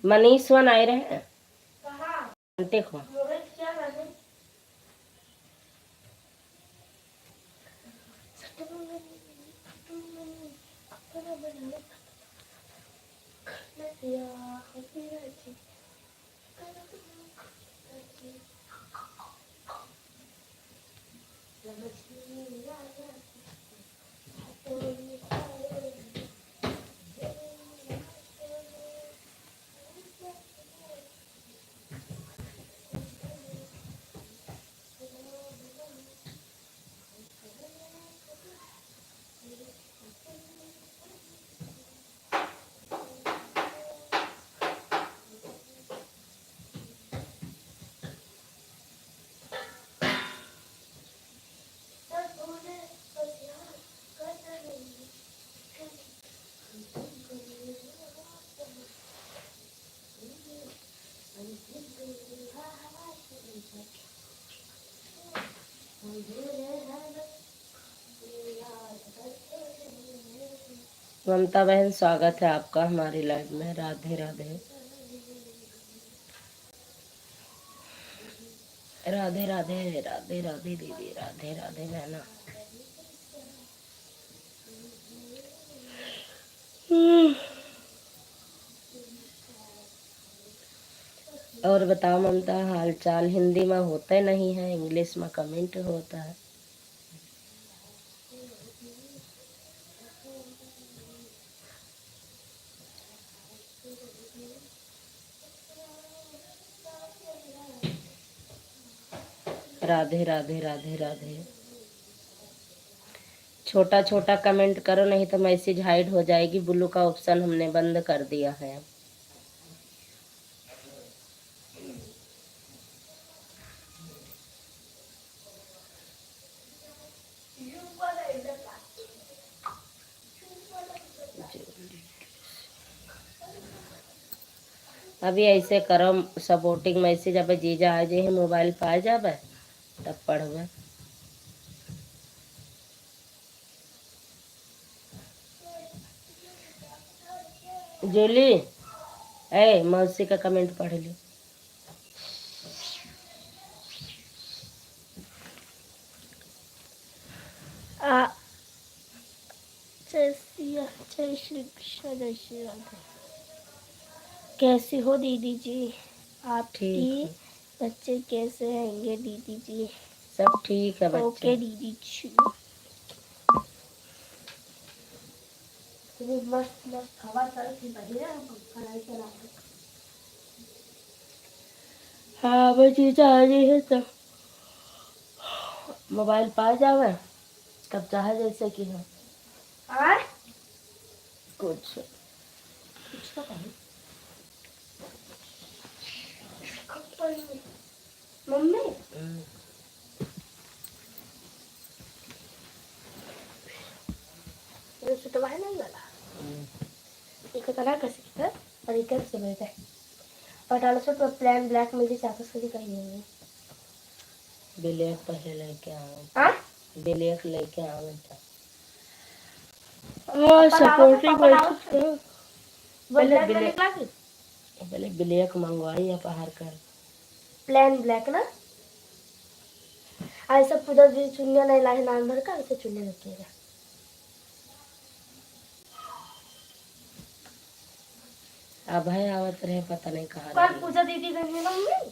Manish one आए रहे देखो ममता बहन, स्वागत है आपका हमारी लाइव में। राधे राधे राधे राधे राधे राधे दीदी, राधे राधे बहना। और बताओ ममता, हाल चाल? हिंदी में होते नहीं है, इंग्लिश में कमेंट होता है। राधे राधे राधे राधे। छोटा छोटा कमेंट करो, नहीं तो मैसेज हाइड हो जाएगी। ब्लू का ऑप्शन हमने बंद कर दिया है। अभी ऐसे करो सपोर्टिंग मैसेज, अब जीजा आ जाए मोबाइल पा जाबे तब पढ़बे। जूली, ए मौसी का कमेंट पढ़ ली। जय श्री कृष्ण, जय श्री राधे। कैसी हो दीदी जी? आपकी बच्चे कैसे हैंगे दीदी जी? सब ठीक है बच्चे। ओके दीदी जी। मस्त मस्त हवा चलती बढ़िया, कढ़ाई चला। हाँ बच्ची चाह रही है तो मोबाइल पा जावे तब चाहे जैसे कि हो। कुछ तो कहीं मम्मी तो बाहर नहीं वाला एक तना कैसे किया और एक से बैठा है और डालो सो तो प्लान ब्लैक मुझे चाहता सही कहीं नहीं। ब्लैक पहले लेके आओ। हां ब्लैक लेके आओ बेटा। और सपोर्टिंग पहले ब्लैक मंगवाई या बाहर कर प्लान ब्लैक ना ऐसा पूरा भी चुन्निया नहीं लाए नाम भर का ऐसे चुन्निया रखिएगा। अब है आवत रहे पता नहीं कहाँ कल पूजा दीदी गई है ना mummy.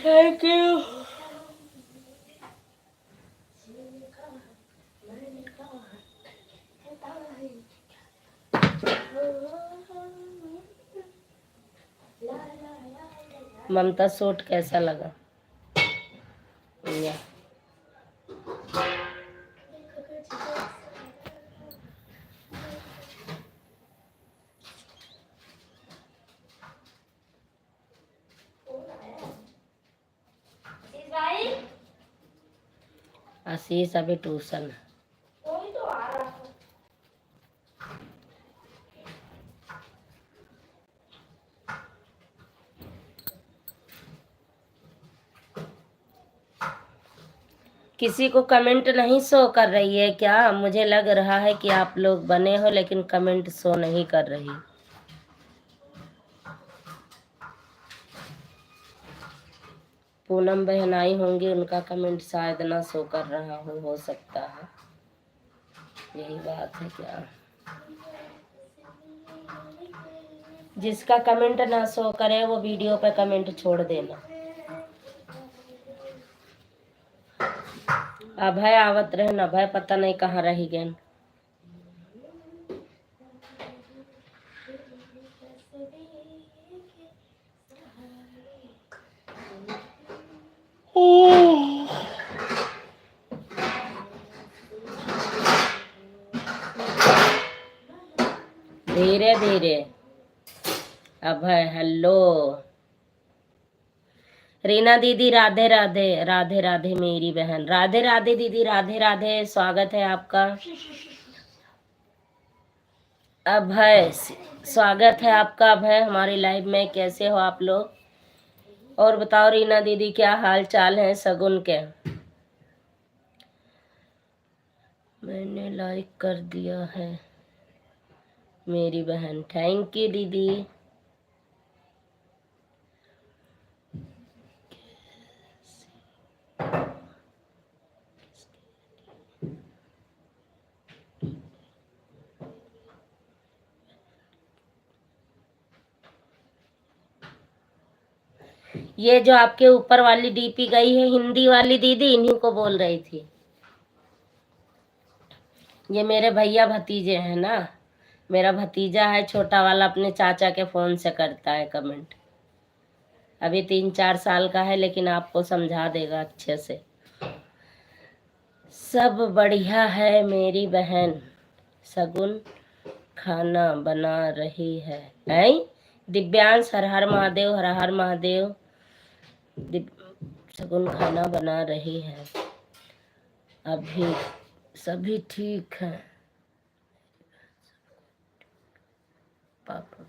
Thank you. Mamta suit कैसा लगा? या आशीष अभी ट्यूशन है। किसी को कमेंट नहीं शो कर रही है क्या? मुझे लग रहा है कि आप लोग बने हो लेकिन कमेंट शो नहीं कर रही। पूनम बहन आई होंगी, उनका कमेंट शायद ना शो कर रहा हो सकता है, यही बात है क्या? जिसका कमेंट ना शो करे वो वीडियो पे कमेंट छोड़ देना। अभय आवत रहे न, अभय पता नहीं कहाँ रही गए। धीरे धीरे। अभय हेलो। रीना दीदी राधे राधे। राधे राधे मेरी बहन। राधे राधे दीदी, राधे राधे, स्वागत है आपका। अभय स्वागत है आपका अभय हमारी लाइव में। कैसे हो आप लोग? और बताओ रीना दीदी क्या हाल चाल है सगुन के? मैंने लाइक कर दिया है मेरी बहन, थैंक यू दीदी। ये जो आपके ऊपर वाली डीपी गई है हिंदी वाली दीदी, इन्हीं को बोल रही थी। ये मेरे भैया भतीजे हैं ना, मेरा भतीजा है छोटा वाला, अपने चाचा के फोन से करता है कमेंट। अभी 3-4 साल का है लेकिन आपको समझा देगा अच्छे से। सब बढ़िया है मेरी बहन। सगुन खाना बना रही है। दिव्यांश हर हर महादेव, हर हर महादेव। सगुन खाना बना रही है। अभी सभी ठीक है पापा?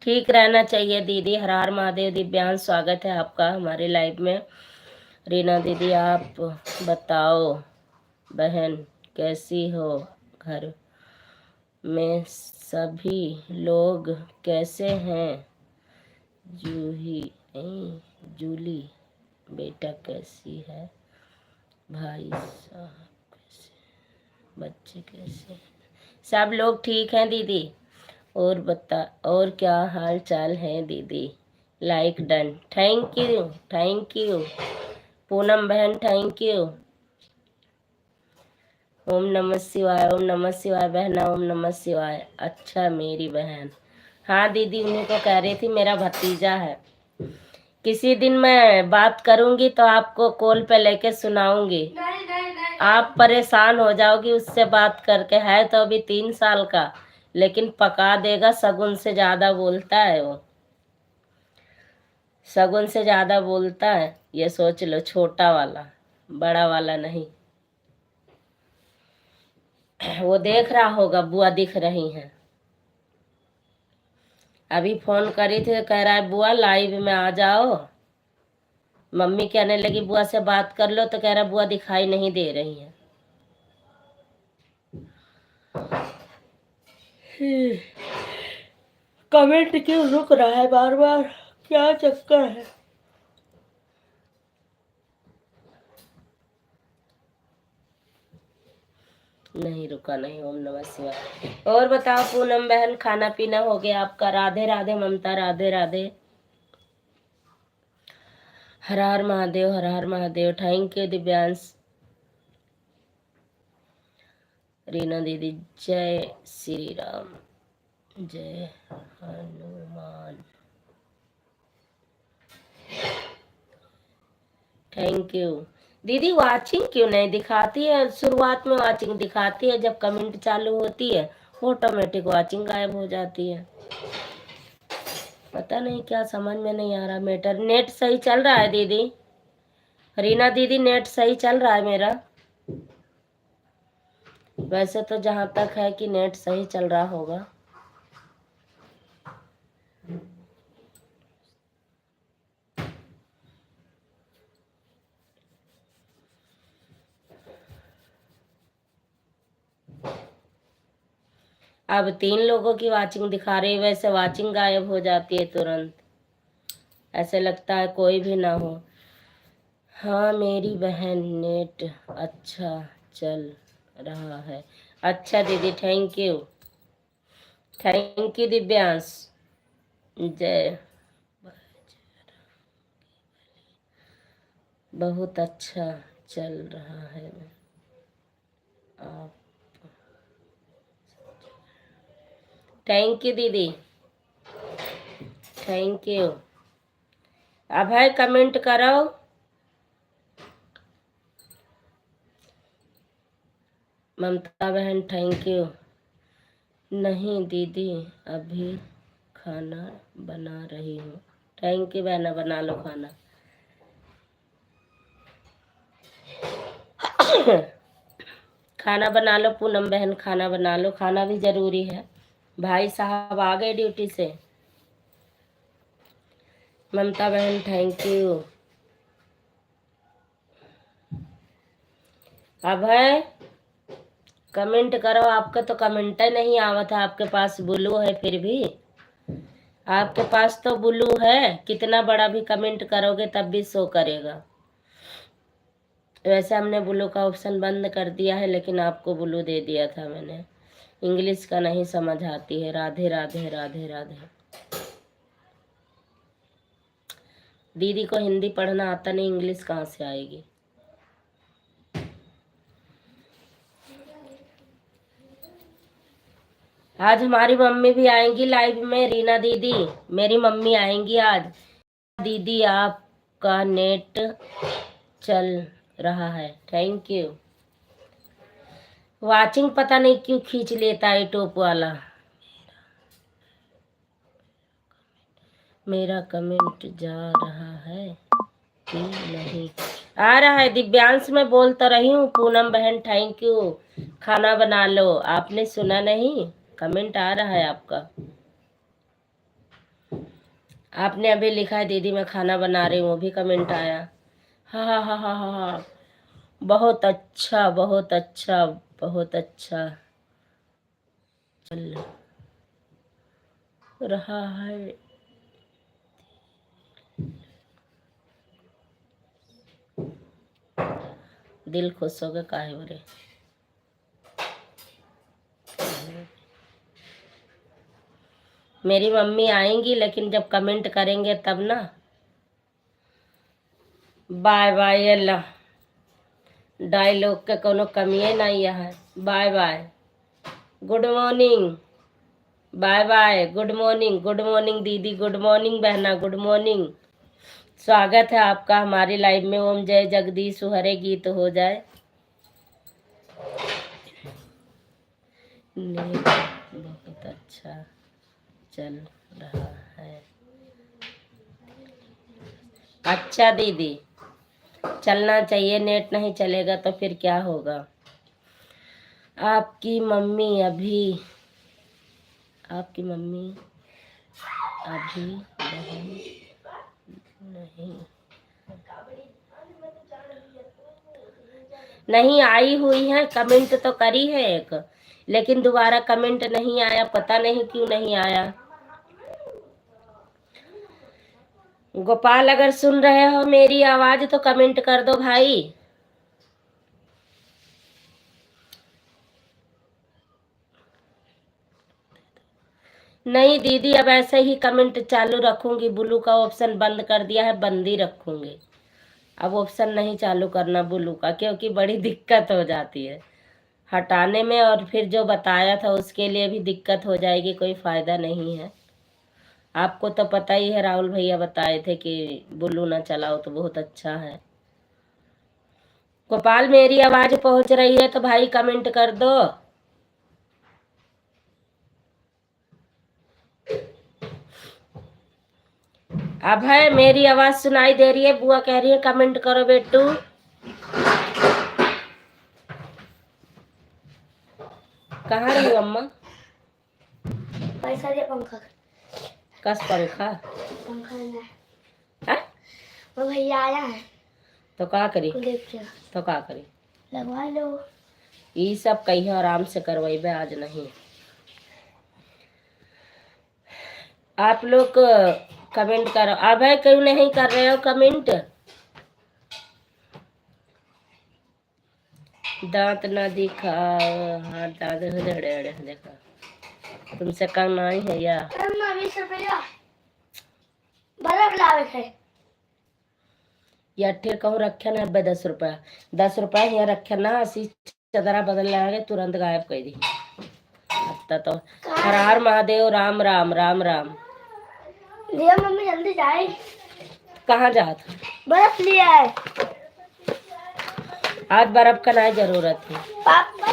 ठीक रहना चाहिए दीदी। हर हर महादेव। दिव्यांश स्वागत है आपका हमारे लाइव में। रीना दीदी आप बताओ बहन कैसी हो? घर में सभी लोग कैसे हैं? जूली बेटा कैसी है? भाई साहब कैसे? बच्चे कैसे? सब लोग ठीक हैं दीदी। और बता, और क्या हाल चाल है दीदी? Like done, thank you thank you Poonam बहन, थैंक यू। ओम नमः शिवाय, ओम नमः शिवाय बहना, ओम नमः शिवाय। अच्छा मेरी बहन, हाँ दीदी उन्हीं को कह रही थी, मेरा भतीजा है। किसी दिन मैं बात करूंगी तो आपको कॉल पे लेके सुनाऊंगी। नहीं। आप परेशान हो जाओगी उससे बात करके। है तो अभी 3 साल का, लेकिन पका देगा। सगुन से ज्यादा बोलता है वो, सगुन से ज्यादा बोलता है, ये सोच लो। छोटा वाला, बड़ा वाला नहीं। वो देख रहा होगा बुआ दिख रही हैं। अभी फोन करी थी तो कह रहा है बुआ लाइव में आ जाओ। मम्मी कहने लगी बुआ से बात कर लो तो कह रहा बुआ दिखाई नहीं दे रही है। कमेंट क्यों रुक रहा है बार बार, क्या चक्कर है? नहीं रुका नहीं। ओम नमः शिवाय। और बताओ पूनम बहन खाना पीना हो गया आपका? राधे राधे ममता, राधे राधे। हर हर महादेव, हर हर महादेव। Thank you Divyansh. रीना दीदी जय श्री राम, जय हनुमान। थैंक यू दीदी। वाचिंग क्यों नहीं दिखाती है? शुरुआत में वाचिंग दिखाती है, जब कमेंट चालू होती है ऑटोमेटिक वाचिंग गायब हो जाती है। पता नहीं क्या, समझ में नहीं आ रहा मैटर। नेट सही चल रहा है दीदी? रीना दीदी नेट सही चल रहा है मेरा? वैसे तो जहां तक है कि नेट सही चल रहा होगा। अब 3 लोगों की वाचिंग दिखा रही है, वैसे वाचिंग गायब हो जाती है तुरंत, ऐसे लगता है कोई भी ना हो। हाँ मेरी बहन नेट अच्छा चल रहा है। अच्छा दीदी, thank you. Thank you Divyansh. जय। बहुत अच्छा चल रहा है। आप थैंक यू दीदी, थैंक यू। अब है कमेंट करो। ममता बहन थैंक यू। नहीं दीदी अभी खाना बना रही हूँ। थैंक यू बहना, बना लो खाना। खाना बना लो पूनम बहन, खाना बना लो, खाना भी जरूरी है। भाई साहब आ गए ड्यूटी से। ममता बहन थैंक यू। अब है कमेंट करो। आपका तो कमेंट ही नहीं आवत है। आपके पास ब्लू है, फिर भी आपके पास तो ब्लू है, कितना बड़ा भी कमेंट करोगे तब भी शो करेगा। वैसे हमने ब्लू का ऑप्शन बंद कर दिया है, लेकिन आपको ब्लू दे दिया था मैंने। इंग्लिश का नहीं समझ आती है। राधे राधे राधे राधे। दीदी को हिंदी पढ़ना आता नहीं, इंग्लिश कहाँ से आएगी? आज हमारी मम्मी भी आएंगी लाइव में। रीना दीदी मेरी मम्मी आएंगी आज। दीदी आपका नेट चल रहा है। Thank you. वाचिंग पता नहीं क्यों खींच लेता है टॉप वाला। मेरा कमेंट जा रहा है कि नहीं? आ रहा है दिव्यांश, मैं बोल तो रही हूँ। पूनम बहन थैंक यू। खाना बना लो, आपने सुना नहीं? कमेंट आ रहा है आपका। आपने अभी लिखा है दीदी मैं खाना बना रही हूँ, वो भी कमेंट आया। हाँ हाँ हाँ हाँ हाँ हाँ, बहुत अच्छा बहुत अच्छा बहुत अच्छा चल रहा है। दिल खुश हो गया, काहे बोले? मेरी मम्मी आएंगी, लेकिन जब कमेंट करेंगे तब ना। Bye bye. अल्लाह, डायलॉग के कोनो कमिए नहीं है। Bye bye, good morning. Bye bye, good morning. Good morning दीदी, गुड मॉर्निंग बहना, गुड मॉर्निंग। स्वागत है आपका हमारी लाइव में। ओम जय जगदीश हरे गीत हो जाए। नेट बहुत अच्छा चल रहा है। अच्छा दीदी, चलना चाहिए। नेट नहीं चलेगा तो फिर क्या होगा? आपकी मम्मी अभी आपकी मम्मी अभी बहन नहीं नहीं आई हुई है। कमेंट तो करी है एक, लेकिन दोबारा कमेंट नहीं आया। पता नहीं क्यों नहीं आया। गोपाल अगर सुन रहे हो मेरी आवाज तो कमेंट कर दो भाई। नहीं दीदी, अब ऐसे ही कमेंट चालू रखूंगी। ब्लू का ऑप्शन बंद कर दिया है, बंद ही रखूंगी। अब ऑप्शन नहीं चालू करना ब्लू का, क्योंकि बड़ी दिक्कत हो जाती है हटाने में, और फिर जो बताया था उसके लिए भी दिक्कत हो जाएगी, कोई फायदा नहीं है। आपको तो पता ही है, राहुल भैया बताए थे कि ब्लू ना चलाओ तो बहुत अच्छा है। गोपाल मेरी आवाज पहुंच रही है तो भाई कमेंट कर दो। अब है मेरी आवाज सुनाई दे रही है? बुआ कह रही है कमेंट करो बेटू। कहाँ रही अम्मा? पैसा दे पंखा। कस पंखा? पंखा है है? वो भैया आया है तो का करी? तो का करी? लगवा लो। ये सब कहीं आराम से करवाइबे, आज नहीं। आप लोग कमेंट करो। अब है क्यों नहीं कर रहे हो कमेंट? दांत ना दिखाओ। हाँ दांत देखा तुमसे कम नहीं है या? 20 रुपया बर्फ लावे है या ठेर कहूँ रखे ना 10 रुपया। 10 रुपया यहाँ रखे ना, असी चदरा बदल लागे तुरंत गायब कर दी। अब तो हर हर महादेव, राम राम राम राम। लिया मम्मी जल्दी जाए। कहाँ जात? बर्फ लिया है। आज बर्फ का ना जरूरत है। पापा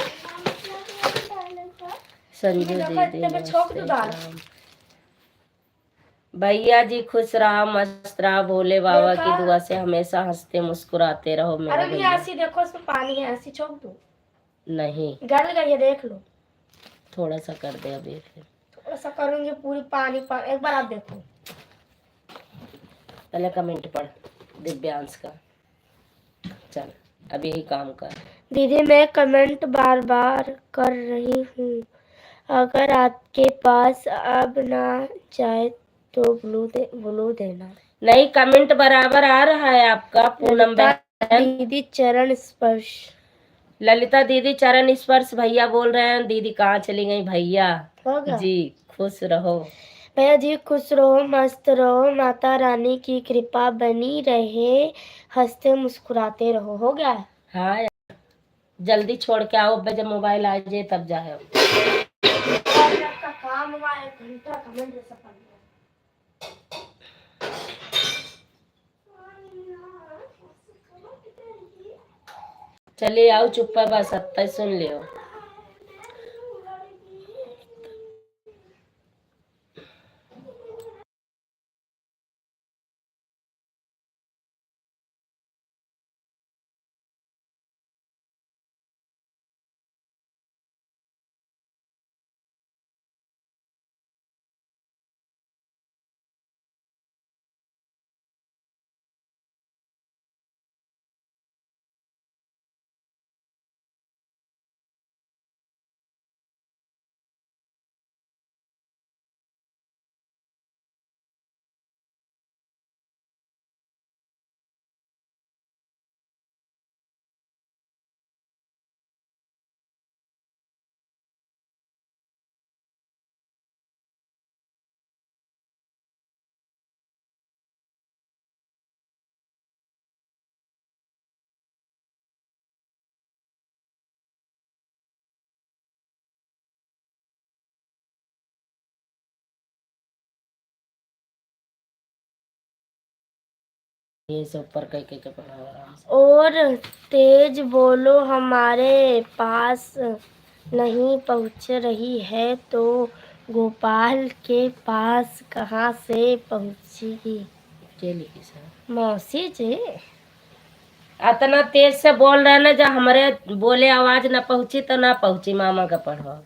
संजू दीदी भैया जी खुश रहा, मस्त रहा, भोले बाबा की दुआ से हमेशा हंसते मुस्कुराते रहो मेरे भैया। ऐसी देखो उसमें पानी है, ऐसी छोड़ दो। नहीं गल गई है, देख लो। थोड़ा सा कर दे अभी, फिर थोड़ा सा करूंगी, पूरी पानी एक बार आप देखो। पहले कमेंट पढ़ दिव्यांश का। चल अब यही काम कर। दीदी मैं कमेंट बार बार कर रही हूँ, अगर आपके पास अब ना जाए तो ब्लू देना। नहीं कमेंट बराबर आ रहा है आपका। पूनम दीदी चरण स्पर्श। ललिता दीदी चरण स्पर्श भैया बोल रहे हैं। दीदी कहाँ चली गई? भैया जी खुश रहो। भैया जी खुश रहो, मस्त रहो, माता रानी की कृपा बनी रहे, हंसते मुस्कुराते रहो। हो गया? हाँ यार जल्दी छोड़ के आओ, जब मोबाइल आ जाए तब जाए। काम हुआ 1 घंटा कमेंट जैसा पड़ गया। चलिए आओ चुप पर बस अब तक सुन लियो। ये सब ऊपर कह के पढ़ाओ आराम से। और तेज बोलो, हमारे पास नहीं पहुंच रही है तो गोपाल के पास कहाँ से पहुंचेगी? मौसी जी इतना तेज से बोल रहे ना, जब हमारे बोले आवाज ना पहुंची तो ना पहुंची। मामा का पढ़ो।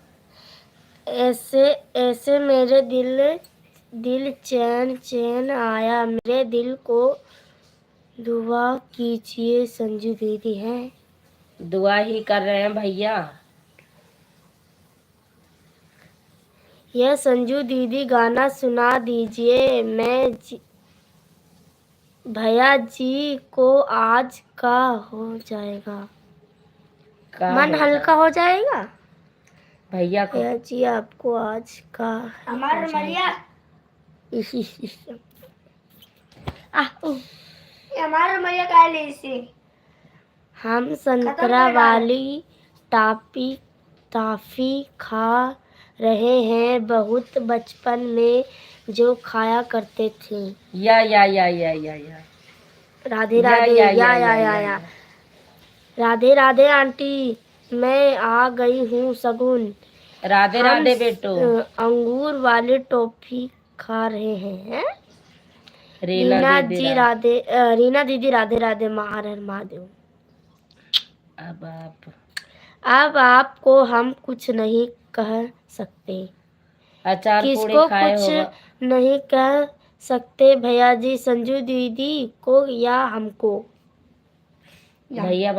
ऐसे ऐसे मेरे दिल चैन चैन आया, मेरे दिल को दुआ कीजिए। संजू दीदी है। दुआ ही कर रहे हैं भैया। यह संजू दीदी गाना सुना दीजिए, भैया जी को आज का हो जाएगा, मन हल्का हो जाएगा। भैया को भैया जी आपको आज का हमारा मरिया हमारे मैया का ले इसे। हम संतरा वाली टॉफी खा रहे हैं, बहुत बचपन में जो खाया करते थे। या राधे राधे। या राधे राधे आंटी, मैं आ गई हूँ सगुन। राधे राधे बेटो। अंगूर वाली टॉफी खा रहे हैं। रीना दीदी राधे राधे। महादेव। अब आपको हम कुछ नहीं कह सकते। अचार पूड़ी किसको खाए कुछ होगा। नहीं कह सकते भैया जी, संजू दीदी को या हमको। भैया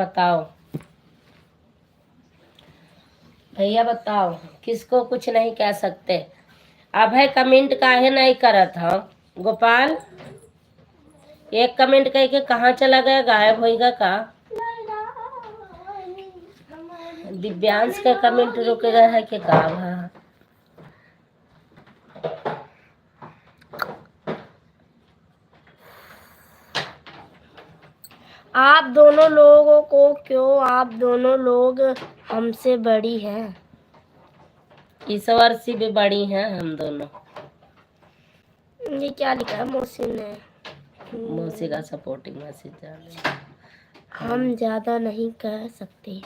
बताओ किसको कुछ नहीं कह सकते। अब है कमेंट काहे नहीं करत हो गोपाल? एक कमेंट कह के कहाँ चला गया, गायब होएगा का? दिव्यांश का कमेंट रुकेगा है कि का? आप दोनों लोगों को क्यों? आप दोनों लोग हमसे बड़ी हैं। ईश्वर से भी बड़ी हैं हम दोनों। ये क्या लिखा है मौसी ने? मौसी का सपोर्टिंग मैसेज डाले। हम ज्यादा नहीं कह सकते।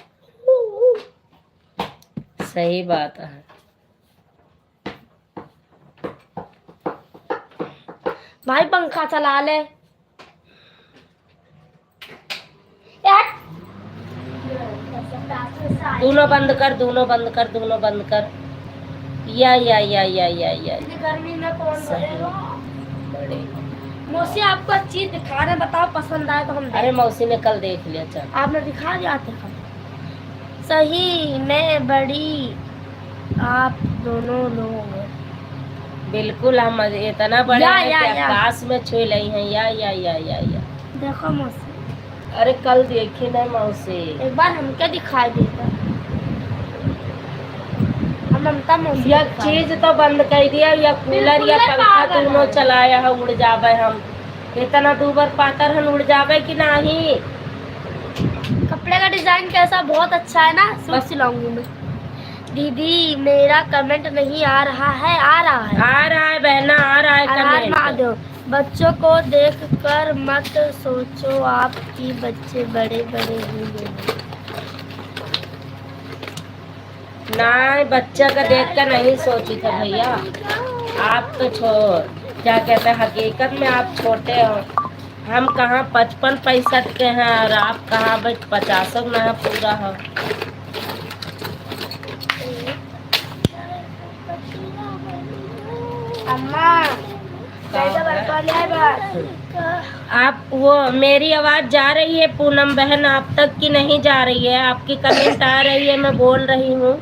सही बात है। भाई पंखा चला ले। दोनों बंद कर। या गर्मी में कौन करेगा? बड़े मौसी आपको चीज दिखा रहे, बताओ पसंद आए तो हम अरे मौसी ने कल देख लिया। चल आपने दिखा दिया थे कल। सही में बड़ी आप दोनों लोग। बिल्कुल हम इतना बड़े हैं कि आकाश में छू रही हैं। या देखो मौसी। अरे कल देखी ना मौसी। एक बार हमके दिखाई देता। ममता मौसी या चीज तो बंद कर दिया, या कूलर या पंखा दोनों चलाया है, उड़ जावे हम। इतना दूबर पातर हम उड़ जावे कि नहीं। कपड़े का डिजाइन कैसा? बहुत अच्छा है ना। सूट सिलाऊंगी मैं। दीदी मेरा कमेंट नहीं आ रहा है। आ रहा है बहना, आ रहा है कमेंट। महादेव। बच्चों को देखकर मत सोचो आपकी बच्चे बड़े होंगे। नहीं, बच्चा का देख कर नहीं सोची था भैया। आप तो क्या कहते हैं, हकीकत में आप छोटे हो। हम कहाँ 55-65 के हैं और आप कहाँ 50 में पूरा हो। अम्मा आप वो मेरी आवाज जा रही है पूनम बहन आप तक की नहीं जा रही है? आपकी कमेंट आ रही है, मैं बोल रही हूँ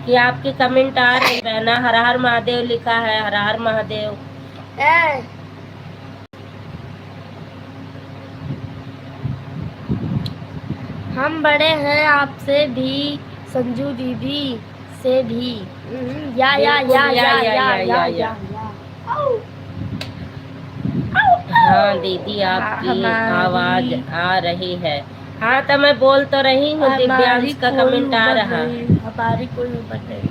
कि आपकी कमेंट आ रही है। बहना हर हर महादेव लिखा है, हर हर महादेव। हम बड़े हैं आपसे भी, संजू दीदी से भी। या हाँ दीदी आपकी आवाज आ रही है। हाँ तो मैं बोल तो रही हूँ। दिव्यांश का कमेंट आ रहा है। हमारी कोई उम्र नहीं।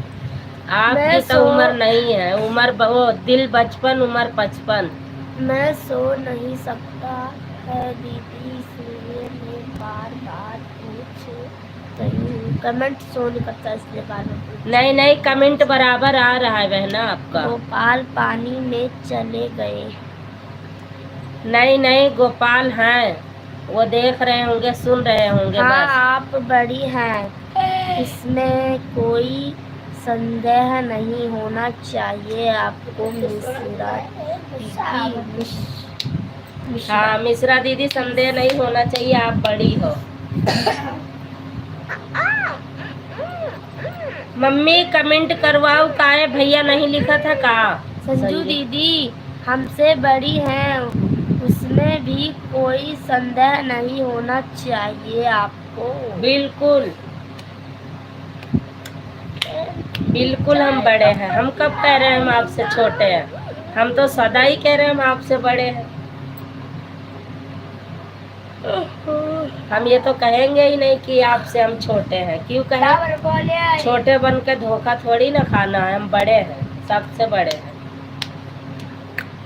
आपकी तो उम्र नहीं है। उम्र वो दिल बचपन, उम्र 55। मैं सो नहीं सकता है दीदी, इसलिए मैं बार पूछ रही हूँ। कमेंट सो नहीं करता इसलिए बार नहीं कमेंट बराबर आ रहा है बहना आपका। गोपाल पानी में चले गए। नहीं गोपाल हैं, वो देख रहे होंगे, सुन रहे होंगे। हाँ बस। आप बड़ी हैं, इसमें कोई संदेह नहीं होना चाहिए आपको। हाँ मिश्रा दीदी, संदेह नहीं होना चाहिए, आप बड़ी हो। मम्मी कमेंट करवाओ काहे भैया नहीं लिखा था का? संजू दीदी हमसे बड़ी हैं, उसमें भी कोई संदेह नहीं होना चाहिए आपको। बिल्कुल हम बड़े हैं। हम कब कह रहे हैं हम आपसे छोटे हैं? हम तो सदा ही कह रहे हैं हम आपसे बड़े हैं। हम ये तो कहेंगे ही नहीं कि आपसे हम छोटे हैं, क्यों कहें? छोटे बन के धोखा थोड़ी ना खाना है, हम बड़े हैं, सबसे बड़े हैं।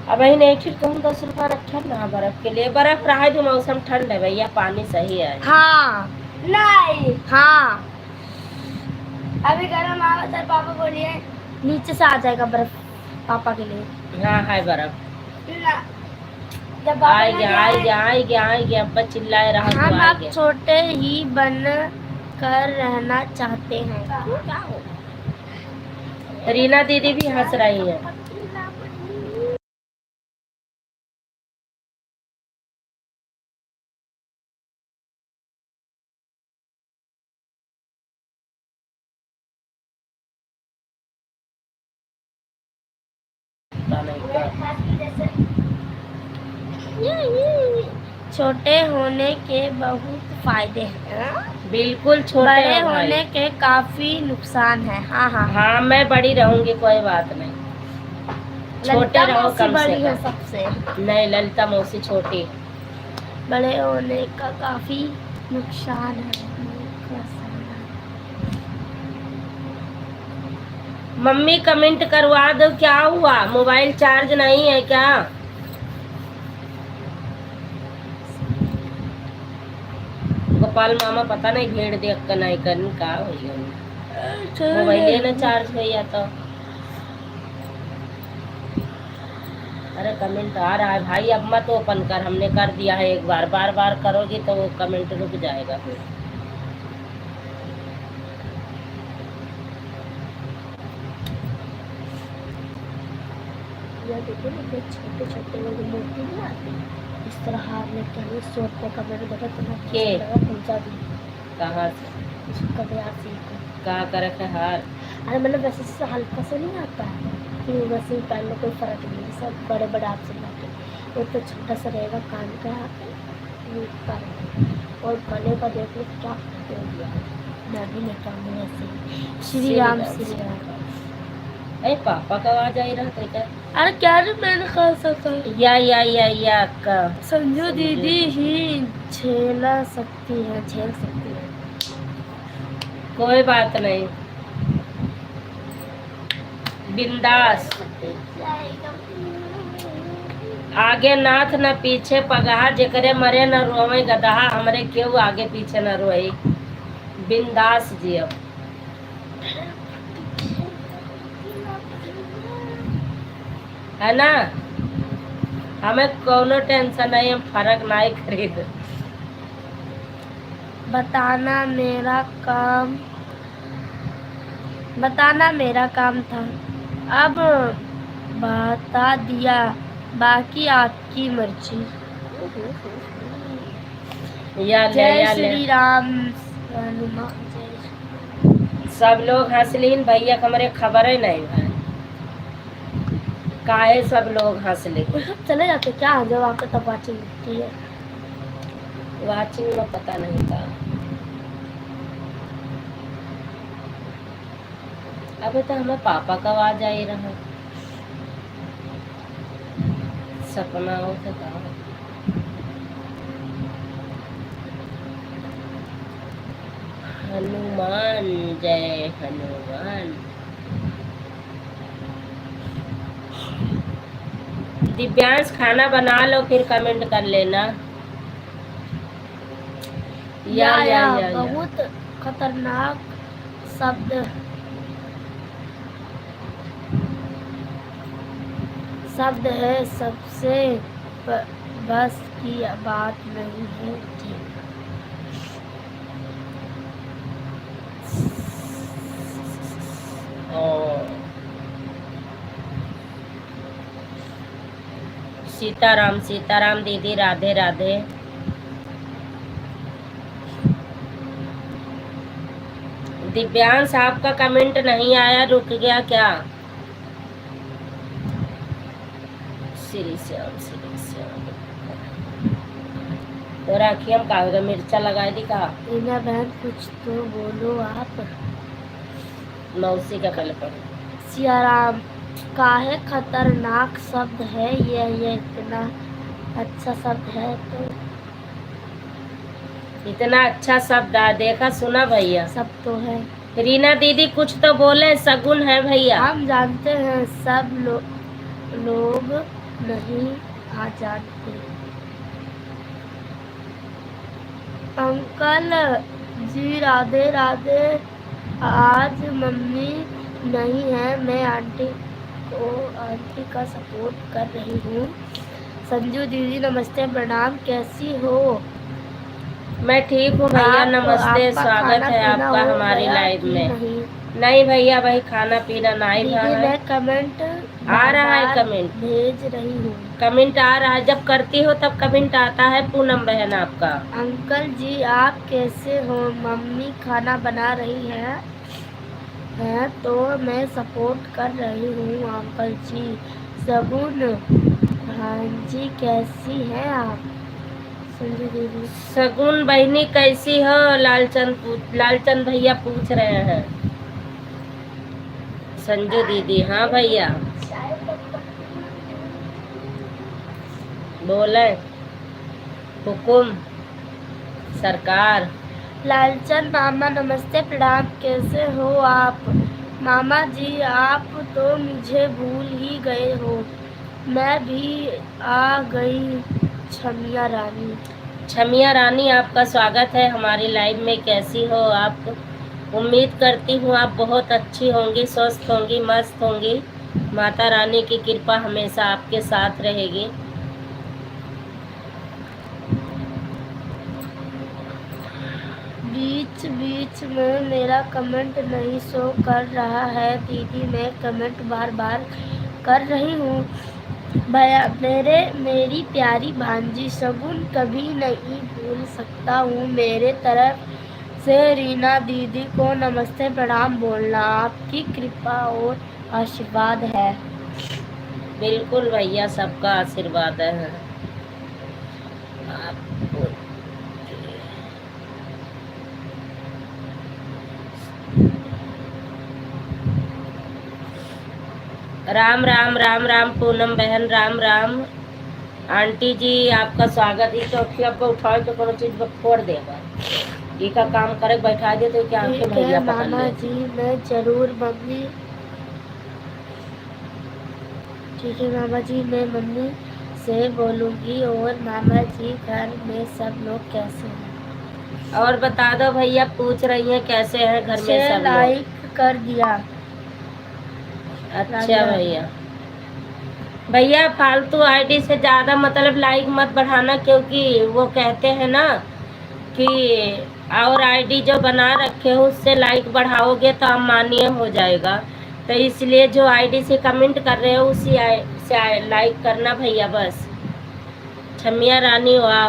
अब ही नहीं ठीक कहूँ 10 रुपया रखा ना बर्फ के लिए। बर्फ रहा है जो मौसम ठंड है भैया, पानी सही है। हाँ नहीं हाँ अभी गर्म आवा सर पापा बोलिए नीचे से आ जाएगा बर्फ पापा के लिए। हाँ है बर्फ, ना जब आएगी अब्बा चिल्लाए रहा तो हम आप आएगी। छोटे ही बन कर रहना चाहते हैं। क्या हो रीना दीदी भी हंस रही है। छोटे होने के बहुत फायदे हैं, बिल्कुल छोटे बड़े हो भाई। होने के काफी नुकसान है। हाँ हाँ हाँ मैं बड़ी रहूंगी, कोई बात नहीं, छोटे रहो कम से बड़ी है कम। सबसे। नहीं ललिता मौसी छोटी। बड़े होने का काफी नुकसान है। मम्मी कमेंट करवा दो, क्या हुआ? मोबाइल चार्ज नहीं है क्या? गोपाल मामा पता नहीं भेड़ देख कर नहीं करनी का हो, मोबाइल ना चार्ज भैया तो। अरे कमेंट आ रहा है भाई, अब मत ओपन कर, हमने कर दिया है एक बार, बार बार करोगी तो वो कमेंट रुक जाएगा फिर। देखिए ना छोटे छोटे लोग मूर्ति नहीं आती इस तरह हार लेके आए 100 रुपये का मैंने देखा तुम्हें पहुँचा दी। कहाँ से? कहाँ का रखा हार? अरे मतलब वैसे से हल्का से नहीं आता है कि वैसे ही पहन लो, कोई फर्क नहीं है, सब बड़े बड़े आपसे लाते। वो तो छोटा सा रहेगा कान का और गले का देख लो क्या हो गया। मैं भी लेकर आऊँगी ऐसे। श्री राम श्री राम। अरे पापा का आवाज आई रहा था क्या? अरे क्या रे मैंने कहा सकता या का संजू दीदी ही झेल सकती है। कोई बात नहीं, बिंदास। आगे नाथ न पीछे पगहा, जेकरे मरे न रोवे गदहा, हमरे क्यों आगे पीछे न रोई। बिंदास जियो। है ना, हमें कोनो टेंशन नहीं, हम फर्क नहीं खरीद। बताना मेरा काम था, अब बता दिया, बाकी आपकी मर्जी। जय श्री राम। सब लोग हंसलीन भैया, हमारे खबर ही नहीं है काहे सब लोग हंसले। चले जाते क्या जब आपको तब वाचिंग होती है? वाचिंग में पता नहीं था। अबे तो हमें पापा का आवाज आई रहा, सपना हो तो था। हनुमान जय हनुमान। दिव्यांश खाना बना लो फिर कमेंट कर लेना। या बहुत खतरनाक शब्द है, सबसे बस की बात नहीं है। ठीक सीताराम सीताराम दीदी, राधे राधे। दिव्यांश आपका कमेंट नहीं आया, रुक गया क्या? श्री श्याम तो राखी हम कागज मिर्चा लगाए दी का। रीना बहन कुछ तो बोलो आप। मौसी का पहले पढ़ो। सियाराम काहे खतरनाक शब्द है ये इतना अच्छा शब्द है तो इतना अच्छा शब्द देखा सुना भैया। सब तो है। रीना दीदी कुछ तो बोले, शगुन है भैया। हम जानते हैं सब लोग नहीं आ जानते। अंकल जी राधे राधे। आज मम्मी नहीं है, मैं आंटी का सपोर्ट कर रही हूँ। संजू दीदी नमस्ते प्रणाम, कैसी हो? मैं ठीक हूँ भैया, नमस्ते, स्वागत है आपका हमारी लाइव में। नहीं भैया, भाई खाना पीना नहीं दीदी रहा है। मैं कमेंट आ रहा है, कमेंट भेज रही हूँ। कमेंट आ रहा है, जब करती हो तब कमेंट आता है पूनम बहन आपका। अंकल जी आप कैसे हो? मम्मी खाना बना रही है तो मैं सपोर्ट कर रही हूँ अंकल जी। सगुन हाँ जी कैसी हैं आप? संजू दीदी सगुन बहनी कैसी हो? लालचंद भैया पूछ रहे हैं। संजू दीदी हाँ भैया बोले, हुकुम सरकार। लालचंद मामा नमस्ते प्रणाम, कैसे हो आप? मामा जी आप तो मुझे भूल ही गए हो। मैं भी आ गई। छमिया रानी। छमिया रानी आपका स्वागत है हमारी लाइव में। कैसी हो आप? उम्मीद करती हूँ आप बहुत अच्छी होंगी, स्वस्थ होंगी, मस्त होंगी। माता रानी की कृपा हमेशा आपके साथ रहेगी। बीच बीच में मेरा कमेंट नहीं शो कर रहा है दीदी, मैं कमेंट बार बार कर रही हूँ। भैया मेरी प्यारी भांजी शगुन कभी नहीं भूल सकता हूँ। मेरे तरफ से रीना दीदी को नमस्ते प्रणाम बोलना, आपकी कृपा और आशीर्वाद है। बिल्कुल भैया, सबका आशीर्वाद है। राम राम राम राम पूनम बहन, राम राम। आंटी जी आपका स्वागत। ये चौकी आपको उठाए तो कोनो चीज फोड़ देगा। ये का काम करे बैठा दे तो क्या आंखें भैया पकड़ ले। मामा जी मैं जरूर मम्मी ठीक है मामा जी, मैं मम्मी से बोलूँगी। और मामा जी घर में सब लोग कैसे हैं? और बता दो भैया, पूछ रही हैं कैसे हैं घर में सब लोग। लाइक कर दिया। अच्छा भैया फालतू आईडी से ज़्यादा मतलब लाइक मत बढ़ाना, क्योंकि वो कहते हैं ना कि और आईडी जो बना रखे हो उससे लाइक बढ़ाओगे तो अमान्य हो जाएगा। तो इसलिए जो आईडी से कमेंट कर रहे हो उसी से लाइक करना भैया बस। छमिया रानी वाह,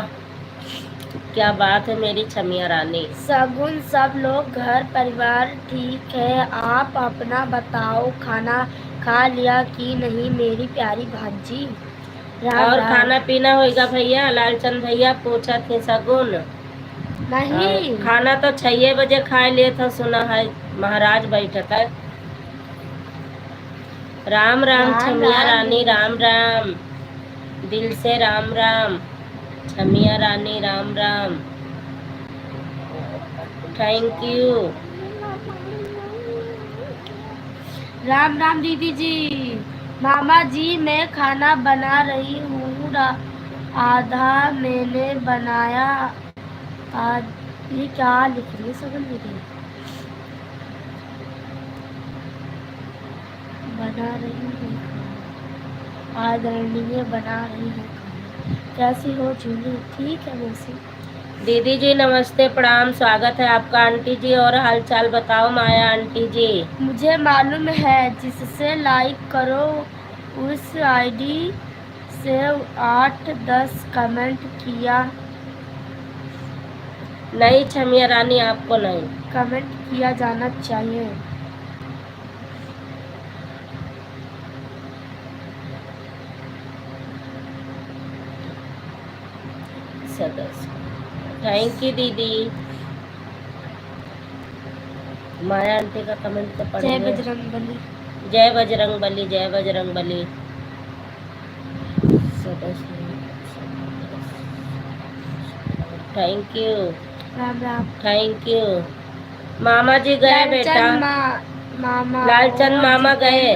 क्या बात है मेरी छमिया रानी। सगुन सब लोग घर परिवार ठीक है, आप अपना बताओ खाना खा लिया कि नहीं मेरी प्यारी भांजी? और खाना पीना होगा भैया? लालचंद भैया पूछा थे सगुन। नहीं खाना तो 6 बजे खा लिए था, सुना है महाराज बैठा था। राम राम छमिया रानी, राम राम दिल से राम राम। छमिया रानी राम राम, थैंक यू। राम राम दीदी जी। मामा जी मैं खाना बना रही हूँ, आधा मैंने बनाया। ये क्या लिख रही है सगन दीदी? बना रही हूँ आदरणीय बना रही हूँ। कैसी हो जूली? ठीक है मौसी। दीदी जी नमस्ते प्रणाम, स्वागत है आपका। आंटी जी और हालचाल बताओ माया आंटी जी। मुझे मालूम है जिससे लाइक करो उस आईडी से 8-10 कमेंट किया। नहीं छमिया रानी, आपको नहीं कमेंट किया जाना चाहिए। थैंक यू दीदी। माया आंटी का कमेंट तो पढ़ जय बजरंगबली। जय बजरंगबली, जय Bajrangbali. Thank you. Ram Ram. Thank you. मामा जी गए बेटा, मामा लालचंद और मामा गए।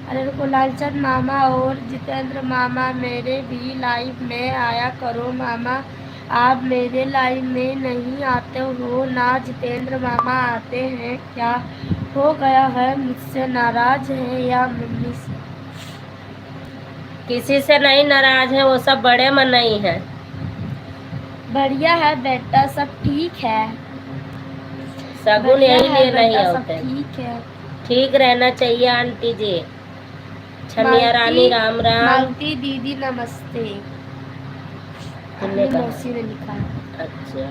अरे रुको, लालचंद मामा और जितेंद्र मामा मेरे भी लाइव में आया करो मामा। आप मेरे लाइव में नहीं आते हो ना। जितेंद्र मामा आते हैं, क्या हो गया है? मुझसे नाराज है या मम्मी से? किसी से नहीं नाराज है, वो सब बड़े मनई है। बढ़िया है बेटा, सब ठीक है। सगुन बढ़िया यही है लिए नहीं बेटा, सब होते। ठीक है। ठीक रहना चाहिए आंटी जी। छमिया रानी राम राम। मालती दीदी नमस्ते। किन्ने अपनी कहा? मौसी ने लिखा है। अच्छा,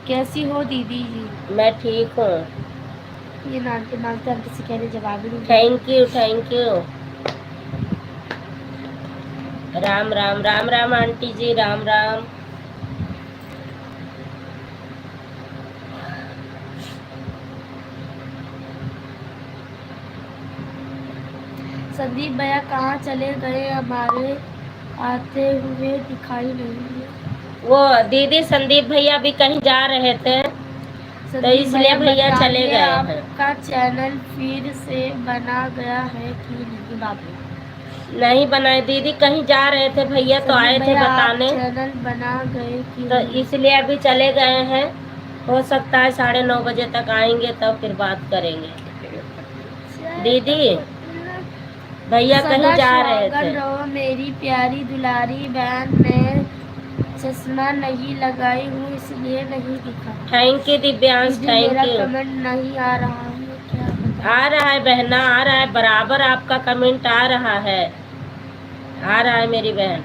कैसी हो दीदी जी? मैं ठीक हूँ। ये नानके मांगते हम किसी कहने जवाब ही नहीं दिया। Thank you thank you. Ram Ram Ram Ram aunty जी, राम राम। संदीप भैया कहाँ चले गए? हमारे आते हुए दिखाई नहीं दिए। वो दीदी संदीप भैया भी कहीं जा रहे थे, तो संदीप इसलिए भैया चले बताइए, गए हैं। आपका चैनल फिर से बना गया है कि नहीं बाबू? नहीं बनाए दीदी, कहीं जा रहे थे भैया तो आए संदीप थे भैया आप बताने, चैनल बना गए कि तो नहीं? इसलिए अभी चले गए हैं। हो सकता है 9:30 बजे तक आएंगे, तब फिर बात करेंगे। दीदी भैया कहीं सदा जा रहे सुहागन थे। रहो मेरी प्यारी दुलारी बहन। मैं चश्मा नहीं लगाई हूँ इसलिए नहीं दिखा। थैंक यू दिव्यांश, दीदी थैंक मेरा यू। कमेंट नहीं आ रहा है, क्या बताएं? आ रहा है बहना, आ रहा है, बराबर आपका कमेंट आ रहा है, आ रहा है मेरी बहन।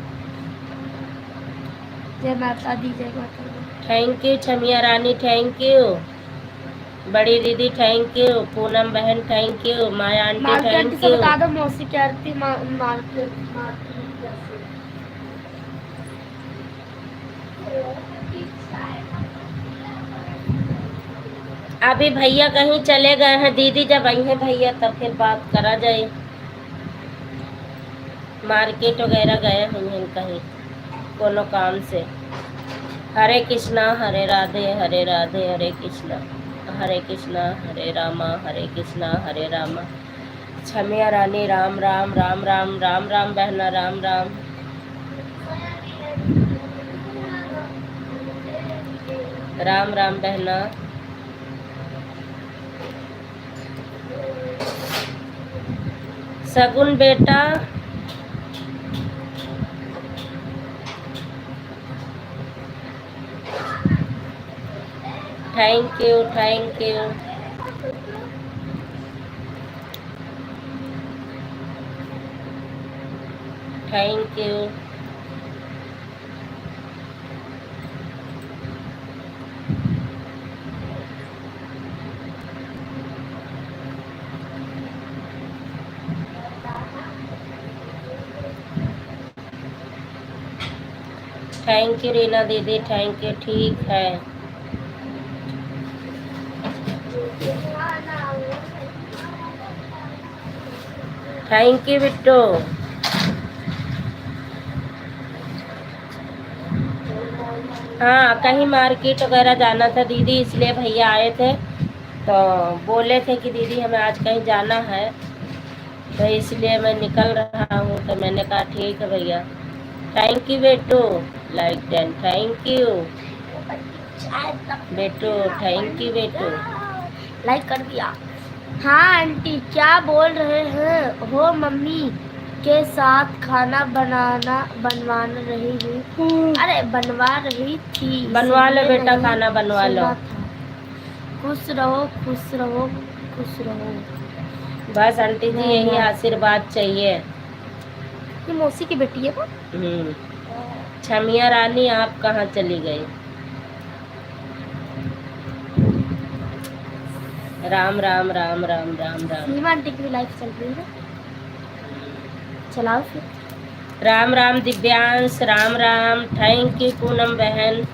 जय माता दी, जय माता दी। Thank you Chhamiya Rani, thank you. बड़ी दीदी थैंक यू। पूनम बहन thank you. Maya aunty Malti aunty thank से यू। बता दो मौसी की आरती। मालती अभी भैया कहीं चले गए हैं दीदी, जब आई हैं भैया तब फिर बात करा जाए। मार्केट वगैरह गए हैं कहीं कोनो काम से। हरे कृष्णा हरे राधे, हरे राधे हरे कृष्णा, हरे कृष्णा हरे रामा, हरे कृष्णा हरे रामा। छमिया रानी राम राम, राम राम राम राम बहना, राम राम। राम राम बहना। सगुन बेटा thank you, thank you. Thank you. Thank you Reena दीदी, थैंक यू। ठीक है। Thank you Bittu. हाँ कहीं मार्केट वगैरह जाना था दीदी, इसलिए भैया आए थे, तो बोले थे कि दीदी हमें आज कहीं जाना है, तो इसलिए मैं निकल रहा हूँ, तो मैंने कहा ठीक है भैया। थैंक यू बेटू, लाइक 10। थैंक यू बेटू, थैंक यू बेटू। लाइक कर दिया। हाँ आंटी क्या बोल रहे हैं? हो मम्मी के साथ खाना बनवा रही हूँ। अरे बनवा रही थी, बनवा लो इसलिए बेटा, नहीं खाना बनवा लो। सुना था। खुश रहो खुश रहो खुश रहो। बस आंटी जी यही आशीर्वाद चाहिए। ये मौसी की बेटी है वो। छमिया रानी आप कहाँ चली गई? राम राम राम राम राम राम। सीमा आंटी की भी लाइफ चल रही है, चलाओ फिर। राम राम दिव्यांश, राम राम। थैंक यू पूनम बहन।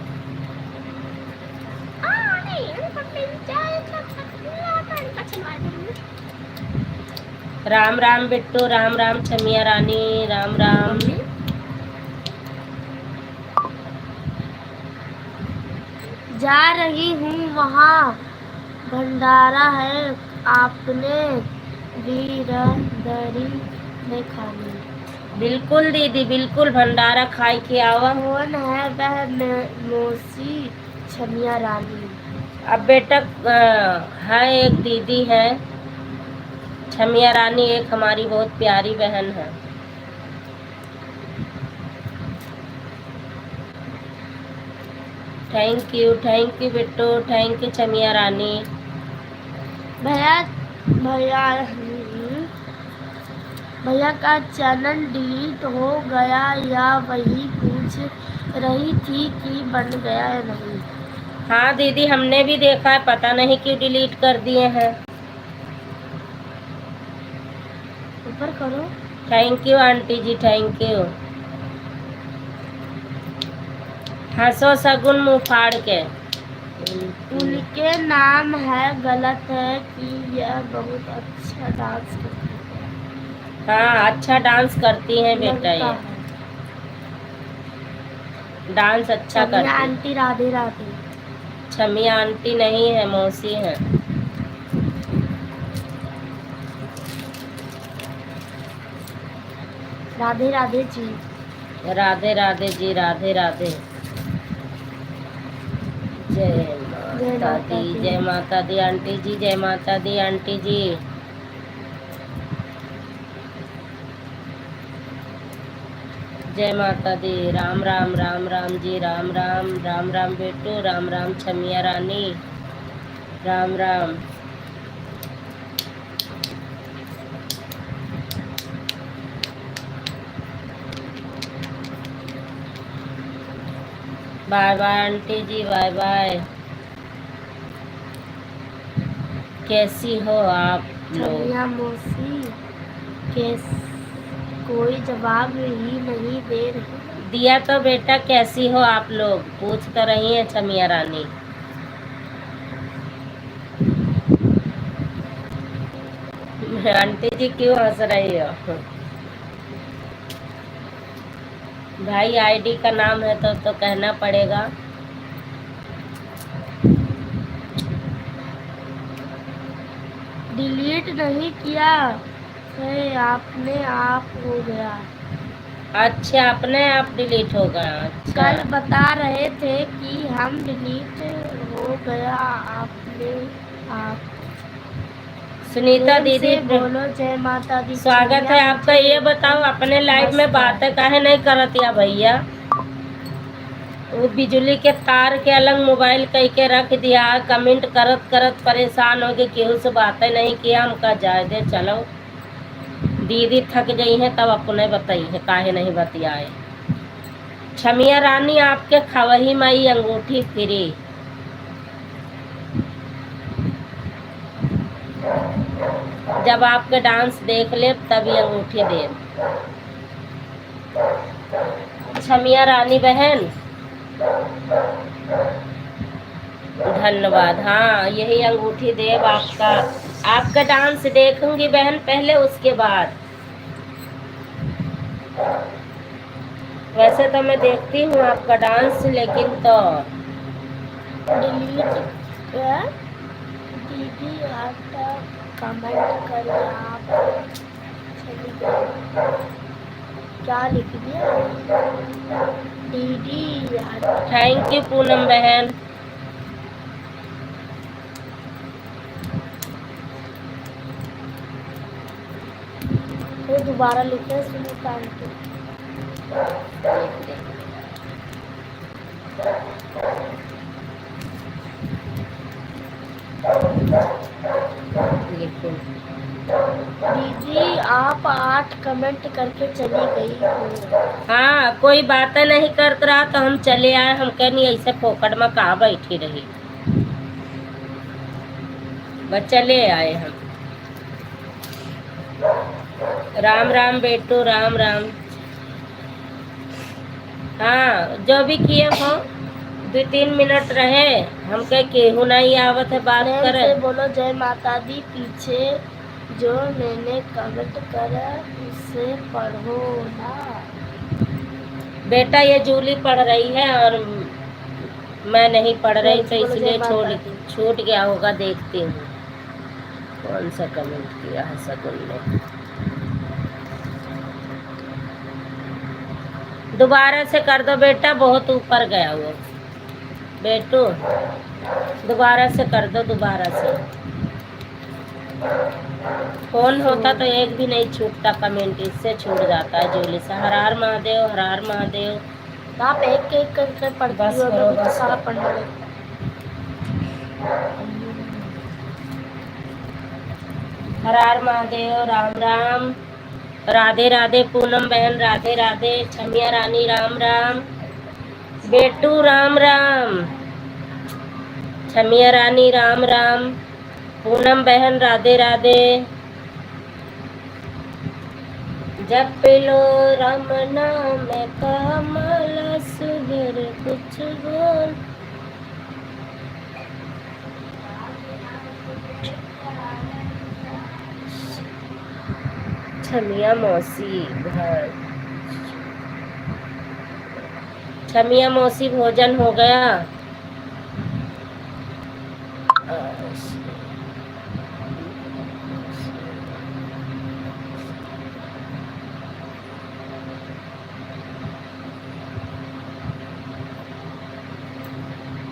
राम राम बिट्टू, राम राम छमिया रानी, राम राम। जा रही हूँ वहाँ भंडारा है, आपने बिरादरी में खानी। बिल्कुल दीदी बिल्कुल, भंडारा खाई के आवा। कौन है वह मौसी छमिया रानी? अब बेटा है एक दीदी है छमिया रानी, एक हमारी बहुत प्यारी बहन है। थैंक यू बेटो, थैंक यू छमिया रानी। भैया भैया भैया का चैनल डिलीट हो गया या वही पूछ रही थी कि बन गया या नहीं? हाँ दीदी हमने भी देखा है, पता नहीं क्यों डिलीट कर दिए हैं। ऊपर करो। Thank you aunty ji, thank you. हंसो सगुन मुँह फाड़ के। उनके नाम है, गलत है कि यह बहुत अच्छा डांस करती है। हाँ अच्छा डांस करती हैं बेटा, ये डांस अच्छा करती है। आंटी राधे राधे। छमिया आंटी नहीं है, मौसी है। राधे राधे जी। राधे राधे जी, राधे राधे। जय माता दी, जय माता दी आंटी जी, जय माता दी आंटी जी। जय माता दी। राम राम राम राम जी, राम राम राम राम बेटू, राम राम छमिया रानी, Ram Ram. Bye bye aunty ji, bye bye. कैसी हो आप लोग? मौसी कोई जवाब ही नहीं दे रही। दिया तो बेटा, कैसी हो आप लोग पूछ तो रही है छमिया रानी। आंटी जी क्यों हंस रही हो? भाई आईडी का नाम है तो कहना पड़ेगा। डिलीट नहीं किया है, आपने आप हो गया। अच्छा अपने आप डिलीट हो गया। अच्छा। कल बता रहे थे कि हम डिलीट हो गया, आपने आप। सुनीता दीदी बोलो जय माता दी। स्वागत है आपका। ये बताओ अपने लाइव में बातें काहे नहीं करत या भैया? वो बिजली के तार के अलग मोबाइल कह के रख दिया, कमेंट करत करत परेशान हो गए, केहू से बातें नहीं किया। हमका जाए दे, चलो दीदी थक गई है तब अपने बताई है काहे नहीं बतियाए। छमिया रानी आपके खवही माई अंगूठी फ्री। जब आपके डांस देख ले तभी अंगूठी दे। छमिया रानी बहन धन्यवाद। हाँ यही अंगूठी देव आपका। आपका डांस देखूंगी बहन पहले, उसके बाद। वैसे तो मैं देखती हूँ आपका डांस, लेकिन तो दीदी आपका कमेंट करिए। आप क्या लिख दिया दीदी? थैंक यू पूनम बहन। फिर दोबारा लिखे सुनीता आंटी। दीदी आप 8 कमेंट करके चली गई हो। हाँ कोई बात नहीं करत रहा तो हम चले आए। हम कहनी ऐसे फोकट में कहाँ बैठी रही, बस चले आए हम। राम राम बेटू, राम राम। हाँ जो भी किए हो 2-3 मिनट रहे, हम कह केहू नहीं आवत है बात करे। बोलो जय माता दी। पीछे जो मैंने कमेंट करा उसे पढ़ो ना। बेटा ये जूली पढ़ रही है और मैं नहीं पढ़ रही तो बोलो जय इसलिए माता दी। छूट गया होगा, देखती हूँ कौन सा कमेंट किया है शगुन ने। दोबारा से कर दो बेटा, बहुत ऊपर गया वो बेटू, दोबारा से कर दो, दोबारा से। फोन होता तो एक भी नहीं छूटता कमेंट, इससे छूट जाता है जूली से। हर हर महादेव, हर हर महादेव। तो आप एक एक करके पढ़ती बस हो, करो, अभी तो बस सारा करो। पढ़ना है। हर हर महादेव, राम राम, राधे राधे पूनम बहन, राधे राधे, छमिया रानी राम राम, बेटू राम राम, छमिया रानी राम राम, पूनम बहन राधे राधे। जप लो राम नाम कमल सुगर कुछ बोल। छमिया मौसी घर, छमिया मौसी भोजन हो गया?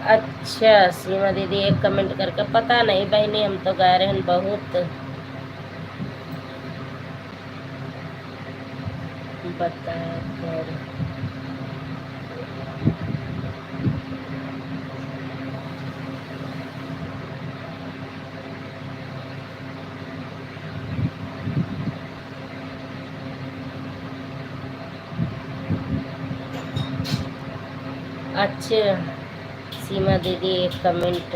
अच्छा सीमा दीदी एक कमेंट करके, पता नहीं बहनी, हम तो गए रहन बहुत, बता कर। अच्छा सीमा दीदी एक कमेंट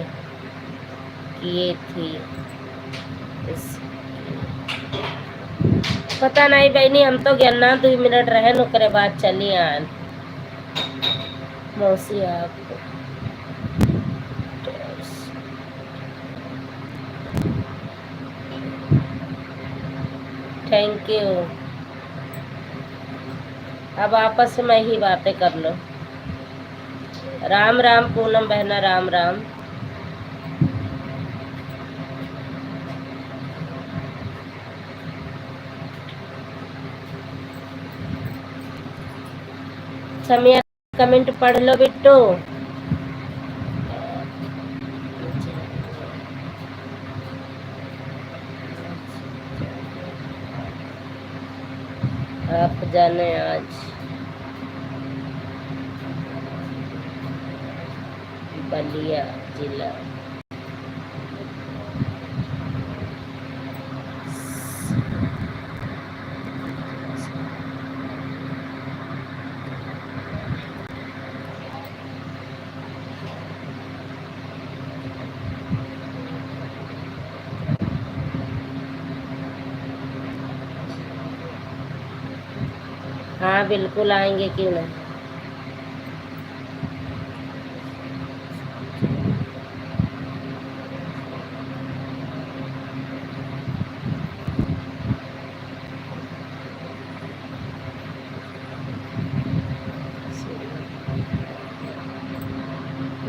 किए थी पता नहीं बहनी, हम तो गन्ना 2 मिनट रहे नुकरे बाद चली आन मौसी आपको। Thank you. अब आपस में ही बातें कर लो। राम राम पूनम बहना, राम राम। समय कमेंट पढ़ लो बिट्टू। आप जाने आज बलिया जिला। हाँ बिल्कुल आएंगे, क्यों नहीं।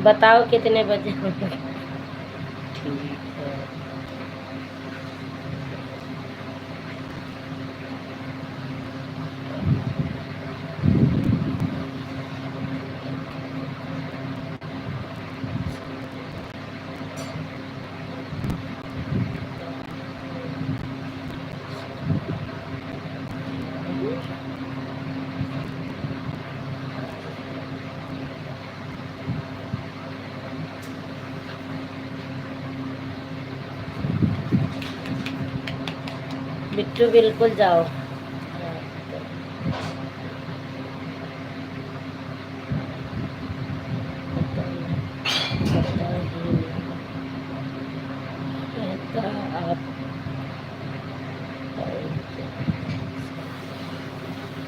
बताओ कितने बजे? ठीक है। बिट्टू बिल्कुल जाओ।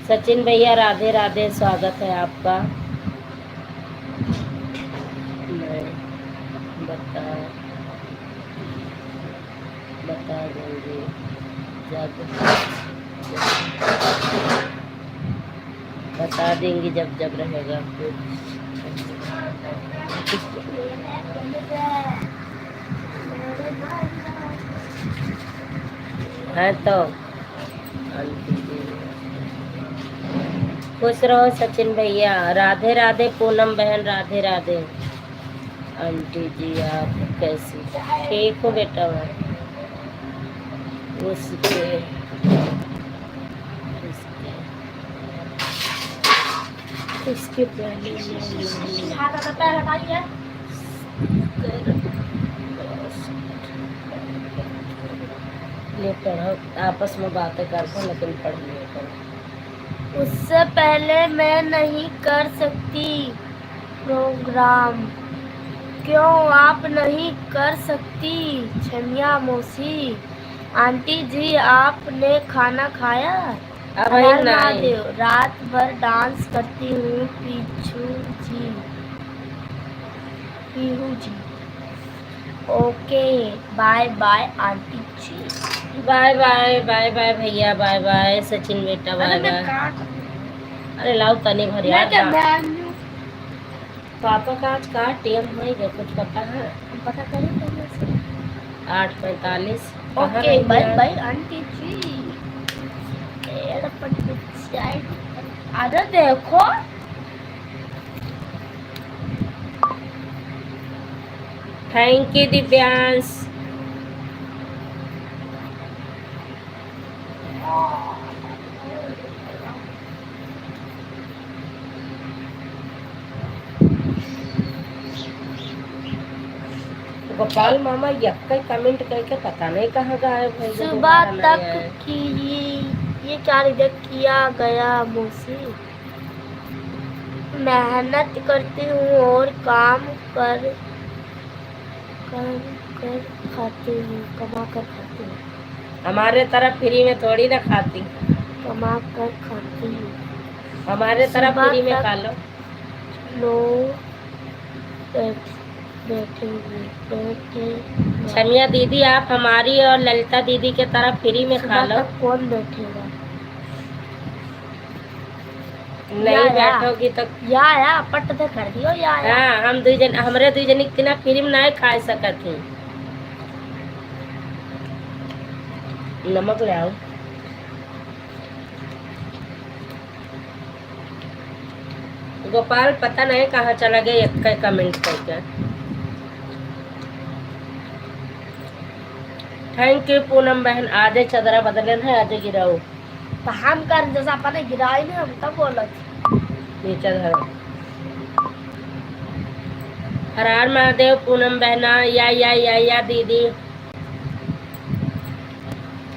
सचिन भैया राधे राधे, स्वागत है आपका। मैं बता दूंगी जब बता देंगी जब जब रहेगा। है तो खुश रहो सचिन भैया। राधे राधे पूनम बहन, राधे राधे। आंटी जी आप कैसी? ठीक हो बेटा? मैं उसके इसके पहले ये पढ़ो, आपस में बातें करते हैं, लेकिन पढ़ लिया करो। उससे पहले मैं नहीं कर सकती प्रोग्राम। क्यों आप नहीं कर सकती? छमिया मौसी। आंटी जी आपने खाना खाया? अब हर नहीं। महादेव। रात भर डांस करती हूँ पीछू जी। पीहू जी। Okay bye bye aunty ji. Bye bye, bye bye भैया, बाय बाय सचिन बेटा, बाय बाय। अरे लाओ तनी भर यार। पापा का आज का टीएम होएगा कुछ पता है? पता करें 8:45। Okay bye bye aunty ji. अरे देखो थैंक यू दिव्यांश। गोपाल मामा यक्का कमेंट करके पता नहीं कहाँ गायब है। सुबह तक की ये क्या रिजेक्ट किया गया मौसी। मेहनत करती हूँ और काम कर खाती हूँ, कमा कर खाती हूँ। हमारे तरफ फ्री में थोड़ी ना खाती, कमा कर खाती हूँ। हमारे तरफ फ्री में खा लो। बैठे छमिया दीदी आप हमारी और ललिता दीदी के तरफ फ्री में खा लो। कौन बैठेगा? नहीं बैठोगी तो या पट दे कर दियो या। हाँ हम दुई जन, हमरे दुई जनी कितना फ्री में नहीं खा सकत ही। नमक ले आओ। गोपाल पता नहीं कहाँ चला गया, एक कमेंट करके। थैंक यू पूनम बहन। आधे चदरा बदले है, आधे गिराओ। तो हम कर जैसा अपने गिराई नहीं, हम तब बोलत नीचे धरो। हर हर महादेव पूनम बहना। या दीदी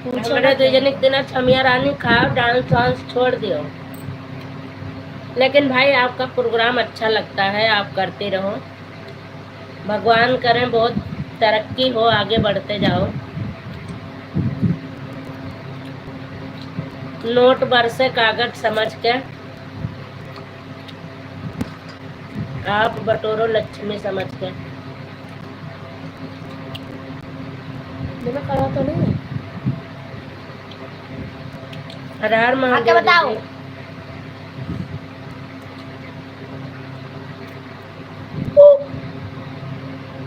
हमारे दुई जनी दिन छमिया रानी खाओ, डांस वांस छोड़ दियो। लेकिन भाई आपका प्रोग्राम अच्छा लगता है, आप करते रहो। भगवान करें बहुत तरक्की हो, आगे बढ़ते जाओ। नोट बरसे कागज समझ के आप बटोरो लक्ष्मी समझ के। मैंने कहा तो नहीं। हर हर महादेव। बताओ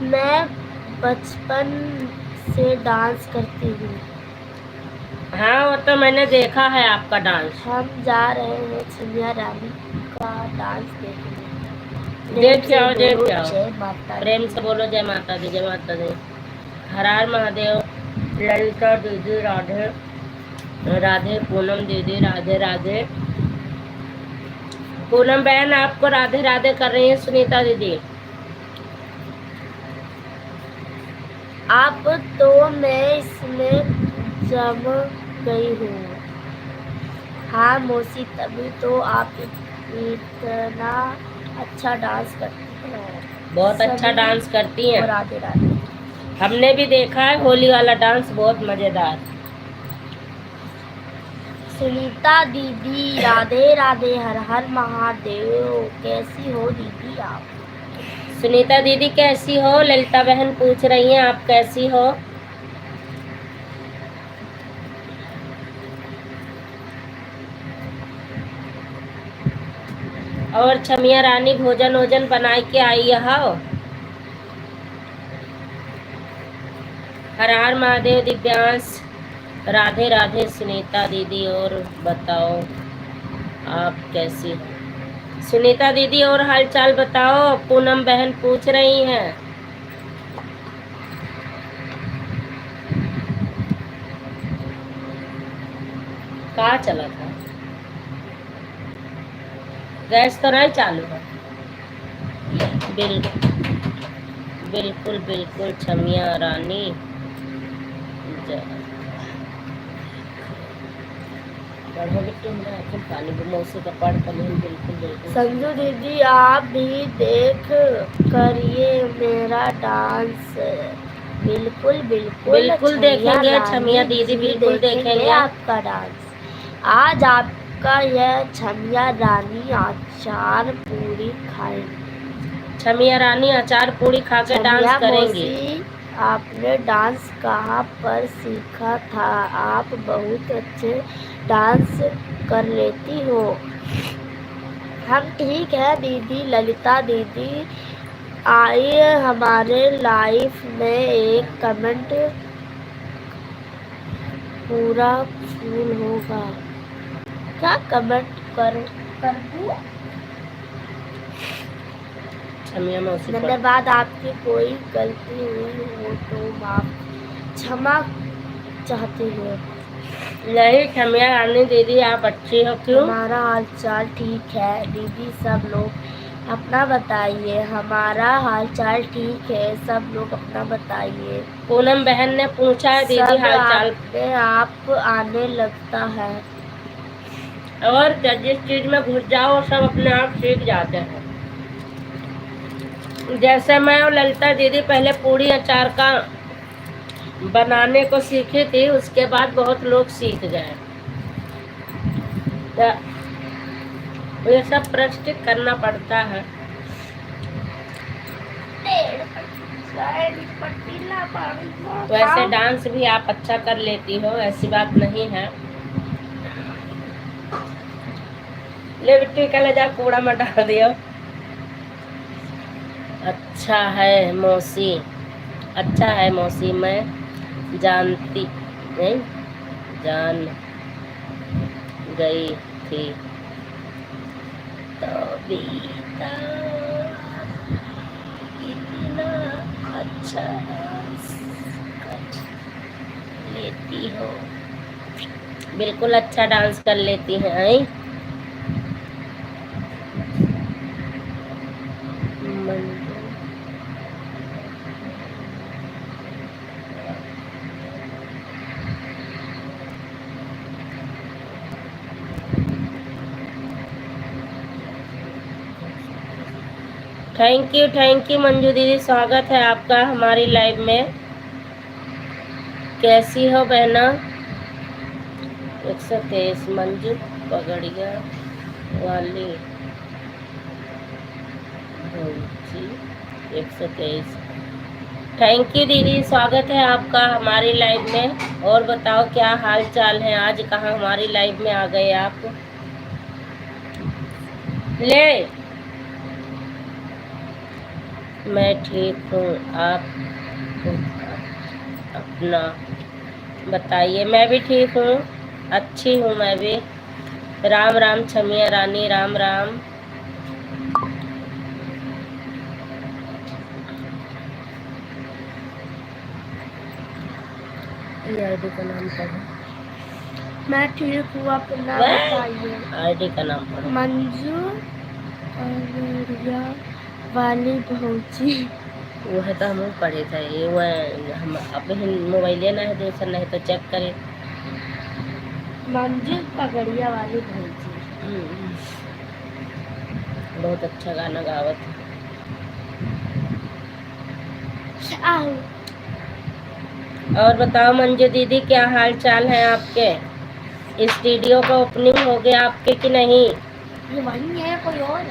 मैं बचपन से डांस करती हूँ। हाँ वो तो मैंने देखा है आपका डांस। हम जा रहे हैं छमिया रानी का डांस देखने। देख के आओ। जय माता दी। प्रेम से बोलो जय माता दी, जय माता दी। हर हर महादेव। ललिता दीदी राधे राधे। पूनम दीदी राधे राधे। पूनम बहन आपको राधे राधे कर रही है सुनीता दीदी। आप तो मैं इसमें जम गई हूँ। हाँ मौसी तभी तो आप इतना अच्छा डांस करती हैं। बहुत अच्छा डांस करती हैं। राधे राधे। हमने भी देखा है होली वाला डांस, बहुत मजेदार। सुनीता दीदी राधे राधे। हर हर महादेव। कैसी हो दीदी आप? सुनीता दीदी कैसी हो? ललिता बहन पूछ रही हैं आप कैसी हो? और छमिया रानी भोजन वोजन बनाए के आई हो। हर हर महादेव दिव्यांश, राधे राधे सुनीता दीदी। और बताओ आप कैसी हो सुनीता दीदी, और हाल चाल बताओ। पूनम बहन पूछ रही हैं। कहाँ चला था? गैस तो नहीं चालू है? बिल्कुल बिल्कुल छमिया रानी। पानी मौसी का पढ़ कर बिल्कुल बिल्कुल। संजू दीदी आप भी देख करिए मेरा डांस। बिल्कुल बिल्कुल बिल्कुल देखेंगे छमिया दीदी, बिल्कुल देखेंगे आपका डांस। आज आपका यह छमिया रानी अचार पूरी खाएंगे। छमिया रानी अचार पूरी खा के डांस करेंगी। आपने डांस कहाँ पर सीखा था? आप बहुत अच्छे डांस कर लेती हो। हम ठीक है दीदी। ललिता दीदी आइए हमारे लाइफ में एक कमेंट पूरा फूल होगा। क्या कमेंट कर दूं? धन्यवाद। आपकी कोई गलती हुई हो तो माफ क्षमा चाहती हूँ। नहीं छमिया रानी दीदी आप अच्छी हो। क्यों? हमारा हाल चाल ठीक है दीदी। सब लोग अपना बताइए। हमारा हाल चाल ठीक है, सब लोग अपना बताइए। पूनम बहन ने पूछा है दीदी हाल चाल। अपने आप आने लगता है। और जिस चीज में घुस जाओ सब अपने आप सीख जाते हैं। जैसे मैं और ललिता दीदी पहले पूरी अचार का बनाने को सीखी थी, उसके बाद बहुत लोग सीख गए। तो ये सब प्रैक्टिस करना पड़ता है। वैसे डांस भी आप अच्छा कर लेती हो, ऐसी बात नहीं है। ले बिट्टी का ले जा कूड़ा में डाल दियो। अच्छा है मौसी, अच्छा है मौसी। मैं जानती नहीं, जान गई थी तो भी इतना अच्छा कर लेती हो। बिल्कुल अच्छा डांस कर लेती हैं। थैंक यू मंजू दीदी, स्वागत है आपका हमारी लाइव में। कैसी हो बहना? 123 मंजू पगड़िया वाली 123। थैंक यू दीदी, स्वागत है आपका हमारी लाइव में। और बताओ क्या हाल चाल है? आज कहाँ हमारी लाइव में आ गए आप? ले मैं ठीक हूँ, आप अपना बताइए। मैं भी ठीक हूँ, अच्छी हूँ मैं भी। राम राम छमिया रानी, राम राम। आईडी का नाम पढ़ो। मैं ठीक हूँ, अपना बताइए। आईडी का नाम पढ़ो। मंजू अरेरिया वाली भौजी। वो है तो हम पढ़े थे। ये वह हम अब मोबाइल ना है जैसा, नहीं तो चेक करें। मंजू पगड़िया वाली भौजी। बहुत अच्छा गाना गावत है। और बताओ मंजू दीदी क्या हाल चाल है आपके? स्टूडियो का ओपनिंग हो गया आपके कि नहीं? ये वही है कोई और?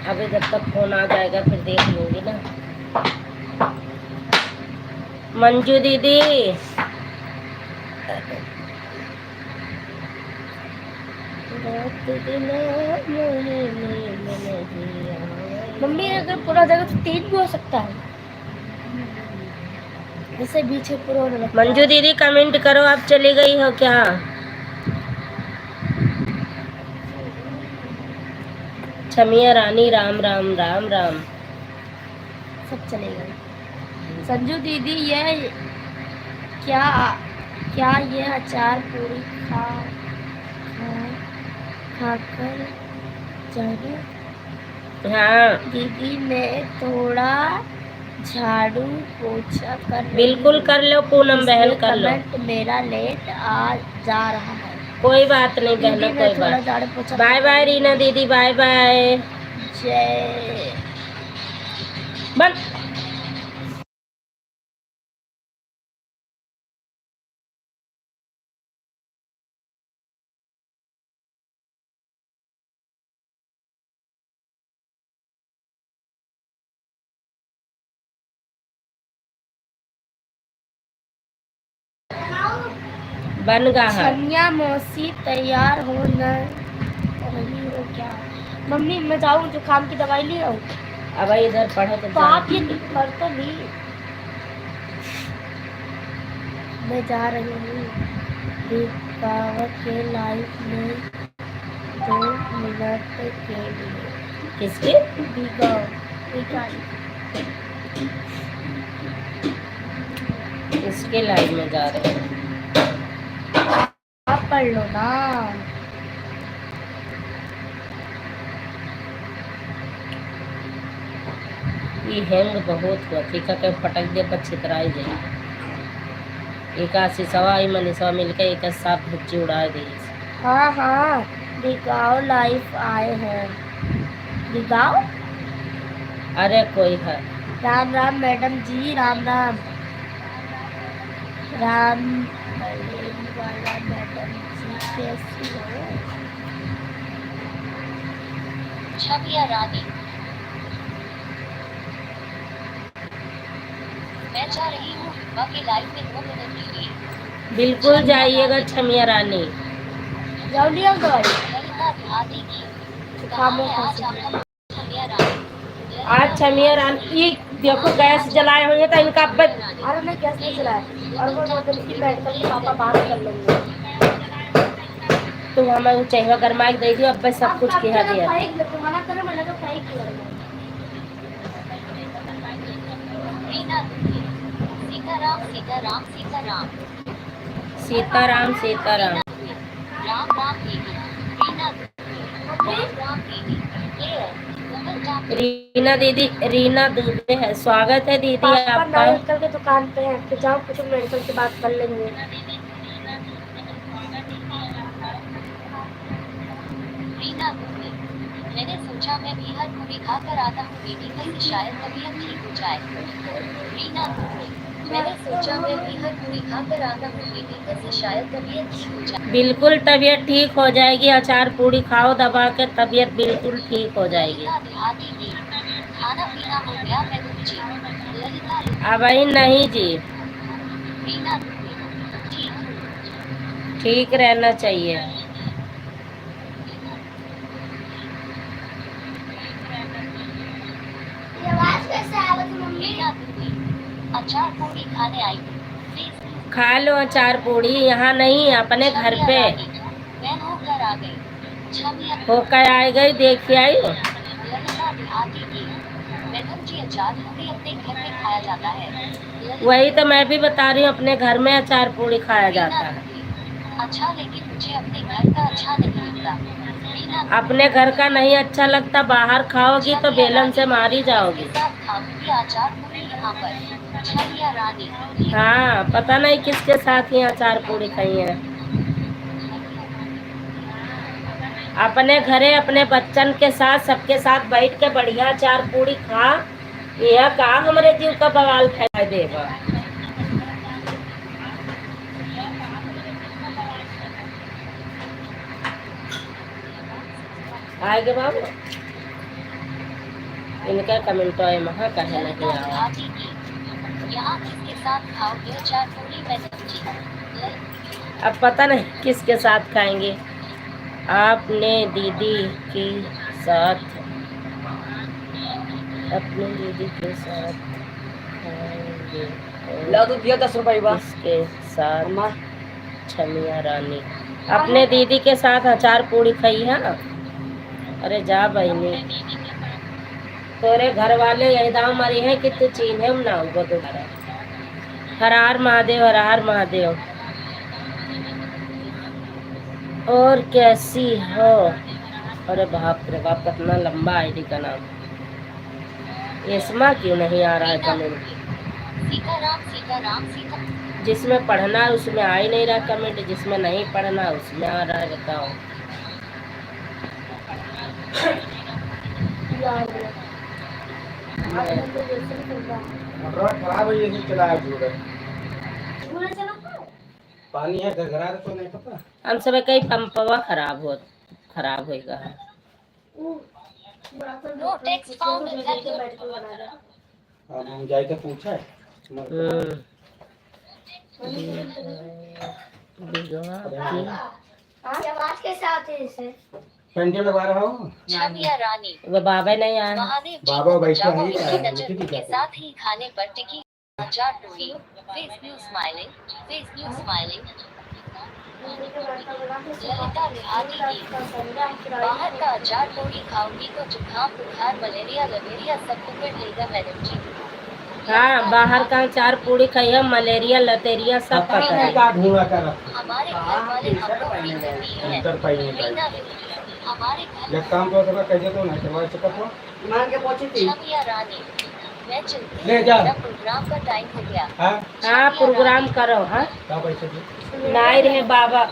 अभी जब तक फोन आ जाएगा फिर देख लूंगी ना। मंजू दीदी रात दिला मोहे नींद नहीं आवे। मम्मी अगर पूरा जगह तो 3 भी हो सकता है, जैसे बीच में पूरा होने लगता है। मंजू दीदी कमेंट करो, आप चली गई हो क्या? छमिया रानी राम राम राम राम। सब चलेगा। संजू दीदी ये क्या क्या ये अचार पूरी खाकर जाना? हाँ दीदी मैं थोड़ा झाड़ू पोछा कर रही बिल्कुल हूँ। कर लो पूनम बहन, इसलिए कर लो। कमेंट मेरा लेट आ जा रहा है। कोई बात नहीं दीदी बहनों, मैं कोई थोड़ा बात। झाड़ू पोछा बाय कर बाय रही रीना हूँ। दीदी, बाय बाय। जय बंद। बन गा है। छनिया मौसी तैयार हो न रही हो क्या? मम्मी मैं जाऊँ जुकाम की दवाई ले आऊँ? अब इधर पढ़ो तो आप ये कर तो नहीं। मैं जा रही हूँ दीपावत के लाइफ में 2 मिनट के लिए। किसके? इसके लाइव में जा रहे हैं। आप पढ़ लो ना। ये हैंग बहुत हुआ, टीका के फटक दिया पर छितराई जाए। एक आशीषवा आई मनीषवा मिलकर एक साथ भुज्जी उड़ा दी। हाँ हाँ दिखाओ लाइफ आए हैं। दिखाओ। अरे कोई है। राम राम मैडम जी, राम राम। राम वाला मैडम जी कैसी हो? छबिया रानी मैं जा रही हूँ बाकी लाइफ में 2 मिनट के लिए। बिल्कुल जाइएगा छमिया रानी। जाओ लिया दवाई। आज छमिया रानी देखो गैस जलाए होंगे तो इनका अरे मैं गैस नहीं जलाया और वो बोलते हैं कि मेडिकल के पापा बात कर लेंगे। तो हमें चाहिए गरमा के दे दियो, अब बस सब कुछ किया दिया। सीताराम सीताराम सीताराम सीताराम सीताराम। राम राम दीदी रीना दीदी, रीना दुबे है। स्वागत है दीदी आपका। मेडिकल के दुकान पे है तो जाओ कुछ मेडिकल की बात कर लेंगे। रीना दुबे मैंने सोचा मैं भी हर पूरी खाकर आता हूँ मेडिकल से, शायद तबीयत ठीक हो जाए। रीना दुबे मैंने सोचा मैं भी हर पूरी खाकर आता हूँ मेडिकल से, शायद तबीयत ठीक हो जाए। बिल्कुल तबीयत ठीक हो जाएगी। अचार पूरी खाओ दबा के, तबीयत बिल्कुल ठीक हो जाएगी। खाना पीना हो गया मैडम जी? अब नहीं जी, रीना ठीक रहना चाहिए। अचार पूरी खाने आई। खा लो अचार पूरी, यहाँ नहीं अपने घर पे मैं होकर आ गई। होकर आ गई, देखिए आई। मैडम जी अचार पूरी अपने घर में खाया जाता है। वही तो मैं भी बता रही हूँ, अपने घर में अचार पूरी खाया जाता है। अच्छा लेकिन मुझे अपने घर का अच्छा नहीं लगता। अपने घर का नहीं अच्छा लगता, बाहर खाओगी तो बेलन से मारी जाओगी। अचार पूरी यहाँ पर छबिया रानी। हाँ पता नहीं किसके साथ ही अचार पूरी खाई है। अपने घरे अपने बच्चन के साथ सबके साथ बैठ के बढ़िया अचार पूरी खा। यह का हमारे जीव का बवाल फैला देगा। आएगे बाबू इनका कमेंट आए महा कहे नहीं आया। यहाँ किसके साथ खाओगे अचार पूरी मैडम जी? अब पता नहीं किसके साथ खाएंगे। आपने दीदी के साथ अपने दीदी के साथ खाएंगे ला तो दिया 10 रुपए बा इसके साथ अम्मा छमिया रानी अपने दीदी के साथ अचार पूड़ी खाई है ना। अरे जा बहनी तोरे घर वाले यही दाम मरी है कि तू चीन्हे ना होगा दोबारा। हर हर महादेव हर हर महादेव। और कैसी हो। अरे बाप रे बाप कितना लंबा आईडी का नाम। इसमें क्यों नहीं आ रहा है कमेंट। जिसमें पढ़ना है उसमें आ ही नहीं रहा कमेंट, जिसमें नहीं पढ़ना उसमें आ रहा है। बताओ मोटर खराब है ये चलाया जोड़ पानी है घरघरा तो नहीं पता हम सब कई पंपवा खराब होएगा। अब हम जाए के पूछा है आवाज कैसे आती है इसे? पेंटिंग लगा रहा हूँ छमिया रानी वो बाबा नहीं आया। महादेव जी बाबा बैठा जागो है की नजर के साथ ही खाने पर टिकी अचार पूरी फेस व्यू स्माइलिंग ललिता देहाती की बाहर का अचार पूरी खाऊंगी तो जुकाम बुखार मलेरिया लवेरिया सब पकड़ लेगा मैडम जी। हाँ बाहर का अचार पूड़ी खाइए मलेरिया लतेरिया सब पकड़ है। ढूंढा कर हमारे घर वाले हमको फ्री कर दिए हैं रीना दीदी हमारे घर एक काम तो सका कैसे तो नहीं करवा चेकअप हो मान के पहुंची थी छमिया रानी मैं चलती ले जा। मेरा प्रोग्राम का टाइम हो गया। हां हाँ प्रोग्राम करो। हाँ का पैसे दे नहीं रहे बाबा।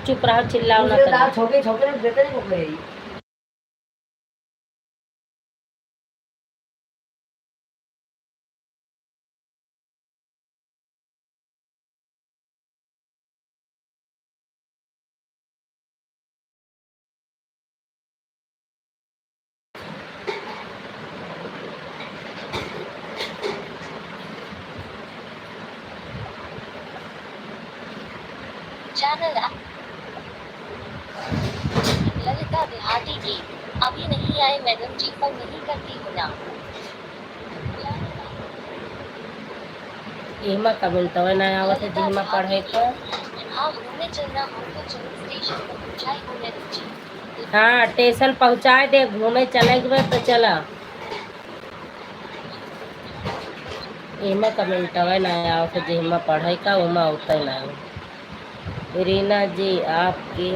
चुप रहो चिल्लाओ ना करो। छोटे छोटे देते नहीं पकड़े चैनल ललिता देहाती की अभी नहीं आए मैडम जी पर नहीं करती हूँ ना। इमा कमेंट तो ना आवत है जिमा पढ़े को। हाँ घूमने चलना हो तो चलो स्टेशन पर पहुँचाई हो मैडम जी। हाँ स्टेशन पहुँचाए दे घूमे चले गए तो चला। इमा कमेंट ना आवत है जिमा पढ़े का उमा उतर ना। रीना जी आपके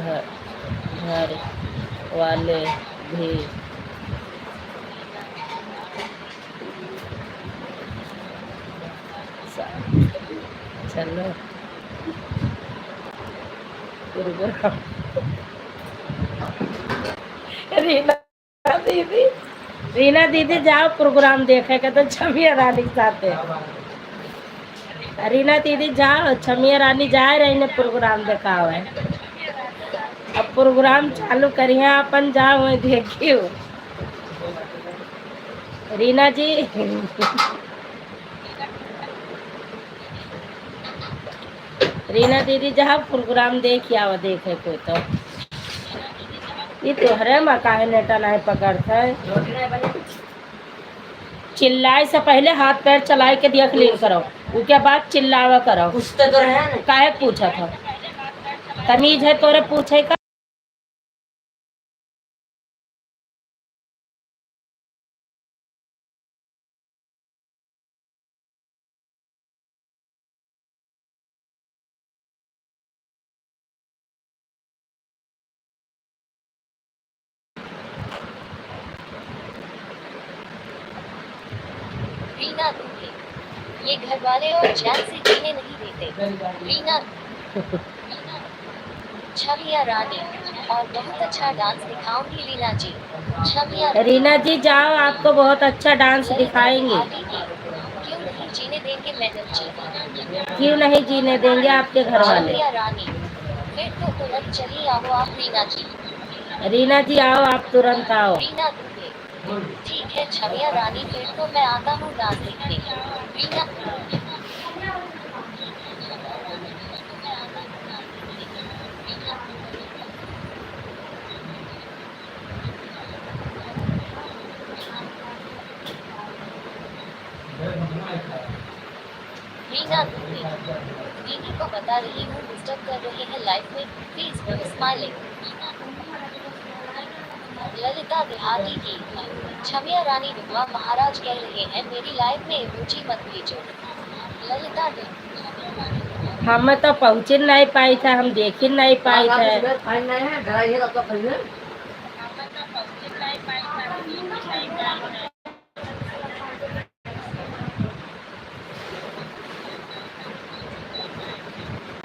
घर वाले भी चलो रीना दीदी जाओ प्रोग्राम देखेगा तो छमिया रानी के साथ है। रीना दीदी जाओ छमिया रानी जा रही ने प्रोग्राम देखा हुआ है। अब प्रोग्राम चालू करिए अपन जाओ देखियो। रीना जी रीना दीदी जहाँ प्रोग्राम देख आओ देखे कोई तो ये तो हरे माँ काहे नेटा नहीं पकड़ता है। चिल्लाए से पहले हाथ पैर चलाए के दिया क्लीन करो, उसके बाद चिल्लावा करो। पूछते तो रहे ना। काहे पूछा था? तमीज है तोरे पूछे का? रीना दूल्हे, ये घर वाले और चैन से जीने नहीं देते। रीना छविया रानी, और बहुत अच्छा डांस दिखाऊंगी रीना जी। छविया रीना जी जाओ, आपको बहुत अच्छा डांस दिखाएंगे। क्यों नहीं जीने देंगे मैडम जी? क्यों नहीं जीने देंगे आपके घर वाले? छविया रानी, फिर तो तुरंत चली आओ आप रीना जी। रीना जी आओ, आप तुरंत आओ। रीना दूल्हे, ठीक है छविया रानी, फिर तो मैं आता हूँ डांस देखने। रीना रीना दूल्हे, दीदी को बता रही हूँ डिस्टर्ब कर रहे हैं लाइफ में, प्लीज डू स्माइलिंग। ललिता देहाती की, छविया रानी विधवा महाराज कह रहे हैं मेरी लाइफ में इमोजी मत भेजो। ललिता दे हम तो पहुँच नहीं पाई था, हम देख ही नहीं पाई थे। फाइन नहीं है, घर आइए तो खरीदे।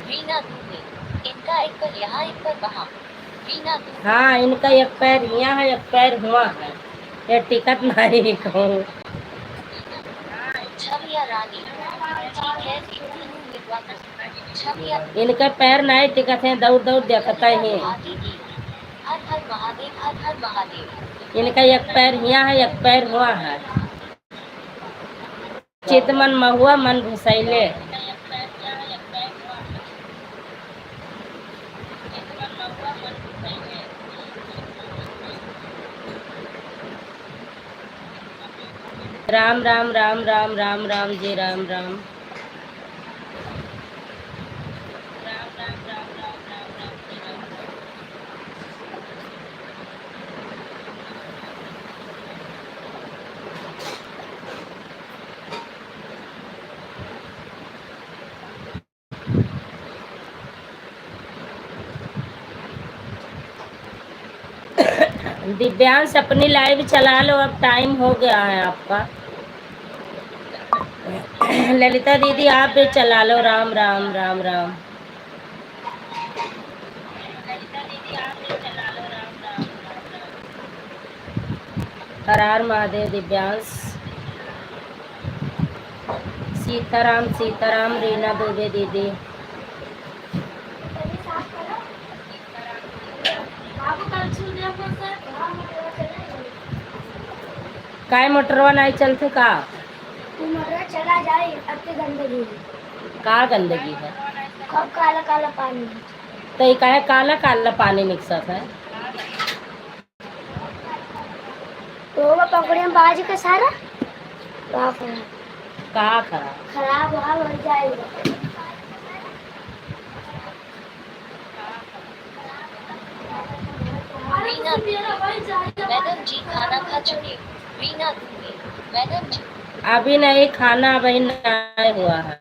रीना दूल्हे, इनका एक पर यहाँ एक पर वहाँ। रीना दूल्हे, हाँ, इनका एक पैर यहाँ है, एक पैर हुआ है, ये टिकट नहीं कहूँ। छविया रानी, ठीक है देखती हूँ विधवा। छविया इनका पैर नहीं टिकट है, दौड़ दौड़ देखता ही। देहाती की, हर हर महादेव, हर हर महादेव। इनका एक पैर यहाँ है, एक पैर हुआ है। चित मन महुआ मन घुसैले। राम राम राम राम राम राम जी राम राम। दिव्यांश अपनी लाइव चला लो, अब टाइम हो गया है आपका। ललिता दीदी आप भी चला लो। राम राम राम राम। हर हर महादेव दिव्यांश। सीताराम सीताराम रीना दुबे दीदी। काय मोटरवा नहीं चलते का? मोटर चला जाए, अति गंदगी का गंदगी है? कब काला काला पानी। तो ये काहे काला काला पानी निकसत है? तो वो पकड़े में बाज के सारा का खराब खराब हो जाएगा। रीना दूल्हे, मैडम जी खाना खा चुके। रीना दूल्हे, मैडम जी अभी नहीं खाना, अभी नहीं हुआ है।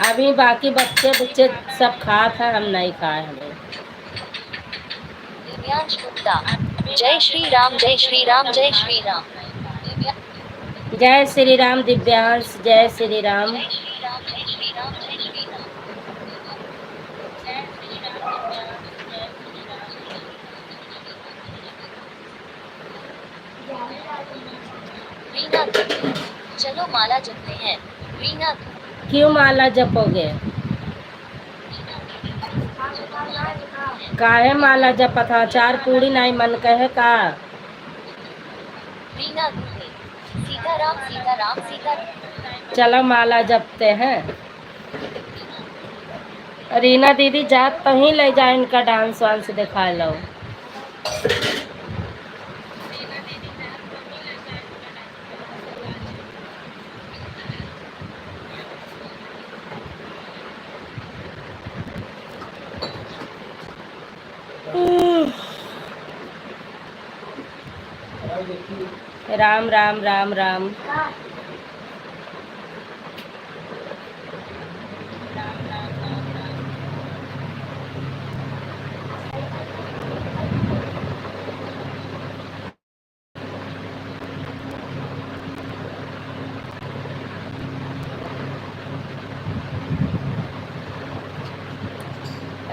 अभी बाकी बच्चे बच्चे सब खा था, हम नहीं खाए। हमें दिव्यांश गुप्ता, जय श्री राम जय श्री राम जय श्री राम। जय श्री राम दिव्यांश, जय श्री राम। जय श्री राम जय श्री राम जय श्री राम। रीना दूल्हे, चलो माला जपते हैं। रीना दूल्हे, क्यों माला जपोगे? काहे माला जपत था? चार पूरी नहीं मन कहे का? रीना दूल्हे, सीताराम सीताराम सीता। चलो माला जपते हैं। रीना दीदी जात तो ही ले जाए, इनका डांस वांस दिखा लो। राम राम राम राम।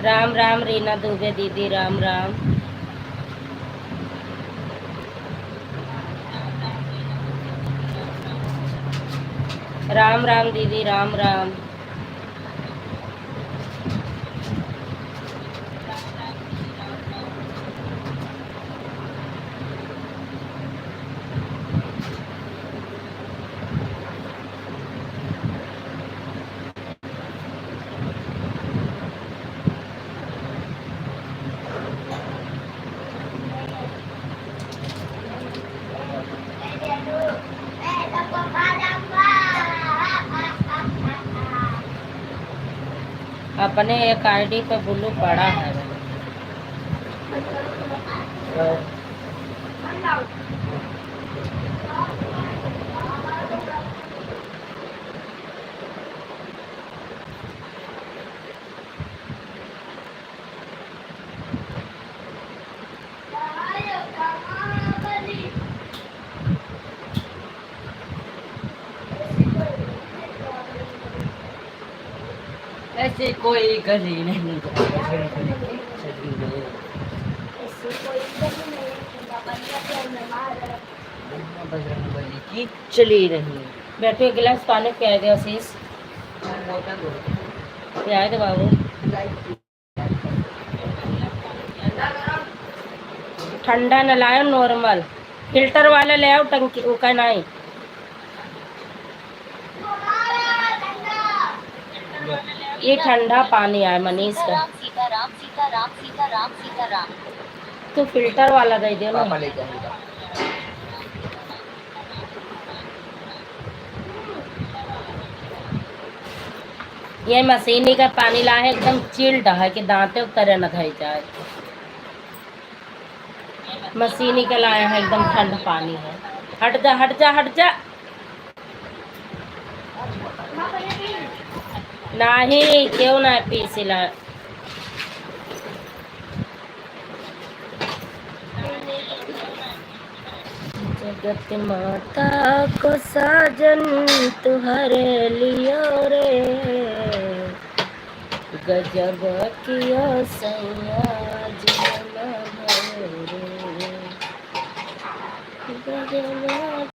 राम राम रीना दुबे दीदी, राम राम। राम राम दीदी, राम राम। अपने एक आईडी पे बुल्लू पड़ा है। ऐसे कोई गली नहीं बजरंग बली की चली रही। बैठो, एक गिलास पानी पिया दे आशीष। पिया दे बाबू। ठंडा न लाओ, नॉर्मल फिल्टर वाला ले आओ, टंकी का नहीं। ये ठंडा पानी आए मनीष का। सीताराम सीताराम सीताराम सीताराम सीताराम। तो फिल्टर वाला दे दो ना। पापा ले जाएगा। ये मशीनी का पानी ला है, एकदम चिल्ड है कि दांते उतरे न धई जाए। मशीनी का लाया है, एकदम ठंडा पानी है। हट जा हट जा हट जा। नहीं, क्यों ना पी सिला। जगत माता को साजन तुहरे लियो रे, गजब किया सैया जीवन भरे, गजब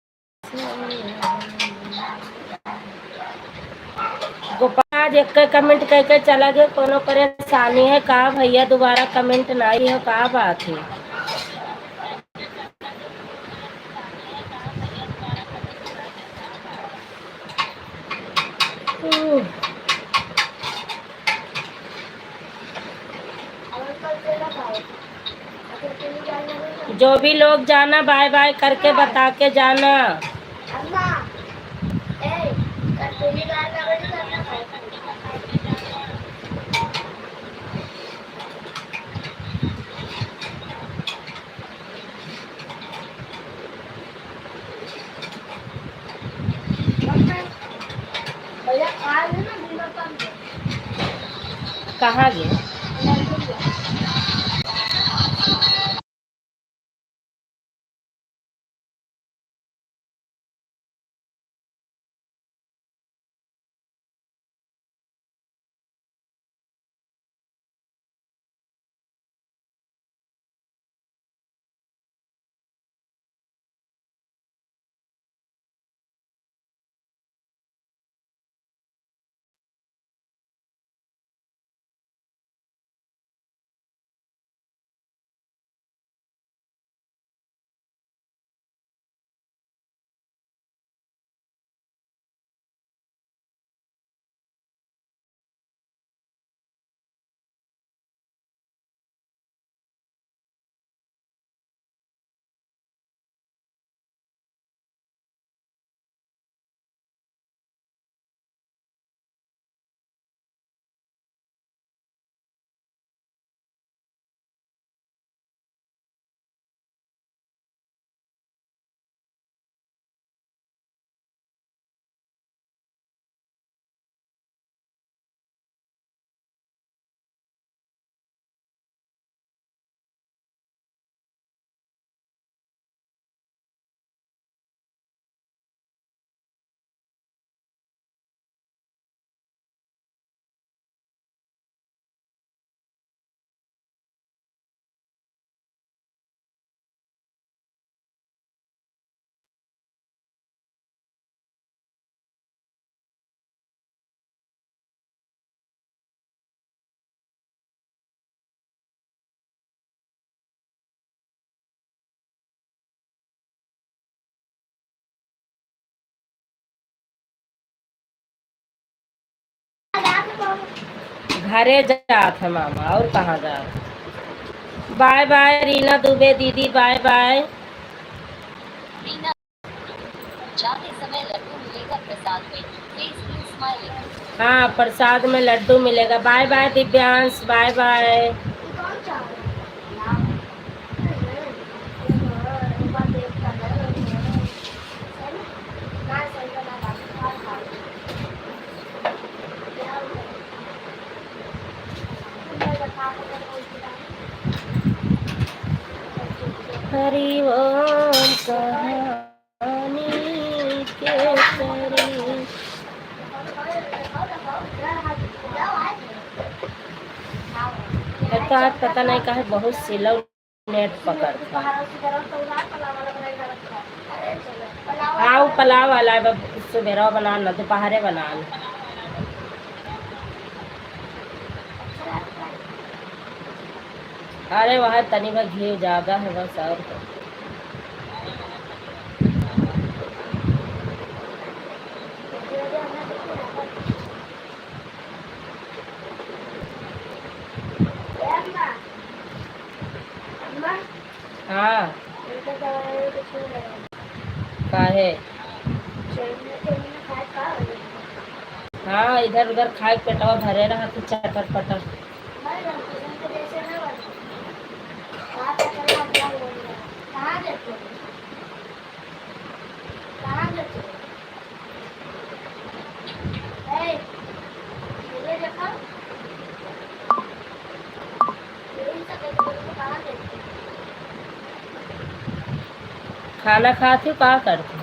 गोपाल आज एक कमेंट करके चला गया, कोनो परेशानी है का भैया? दोबारा कमेंट नहीं है, का बात है? जो भी लोग जाना बाय बाय करके बता के जाना। कहाँ गए? घरे जात है मामा, और कहाँ जा। बाय बाय रीना दुबे दीदी, बाय बाय। रीना, जाते समय लड्डू मिलेगा प्रसाद में, प्लीज प्लीज स्माइलिंग। हाँ, प्रसाद में लड्डू मिलेगा। Bye bye Divyansh, bye bye. Hari Om कहानी के तेरी। तो आज पता नहीं कहा बहुत सिलो नेट पकड़ था। हाँ, वो पलाव वाला है, सुबह बनाना, दोपहरे बनाना। अरे वहाँ तनी भर घी ज्यादा है बस, और क्या। हाँ, काहे। हाँ, इधर उधर खाए पेटवा भरे रहा तो चटर पटर। खाना खाती हो, कहाँ करती हो?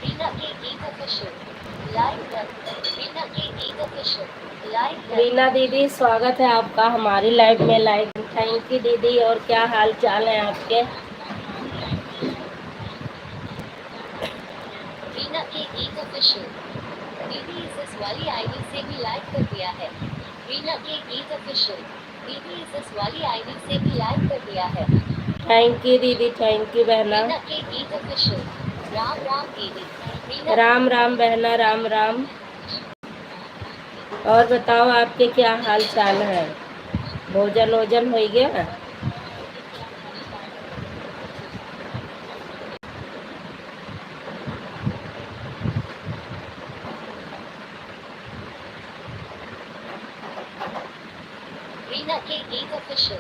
रीना के गीत ऑफिशियल लाइव रीना के गीत ऑफिशियल लाइव रीना दीदी स्वागत है आपका हमारी लाइव में। लाइव थैंक यू दीदी। और क्या हाल चाल है आपके? रीना के गीत ऑफिशियल दीदी इस वाली आईडी से भी लाइक कर दिया है। रीना के गीत ऑफिशियल दीदी इस वाली आईडी से भी लाइक कर दिया है। थैंक यू दीदी, थैंक यू बहना। रीना के गीत ऑफिशियल राम राम दीदी। रीना राम राम बहना, राम राम। और बताओ आपके क्या हाल चाल है? भोजन वोजन हो गया? रीना के गीत ऑफिशियल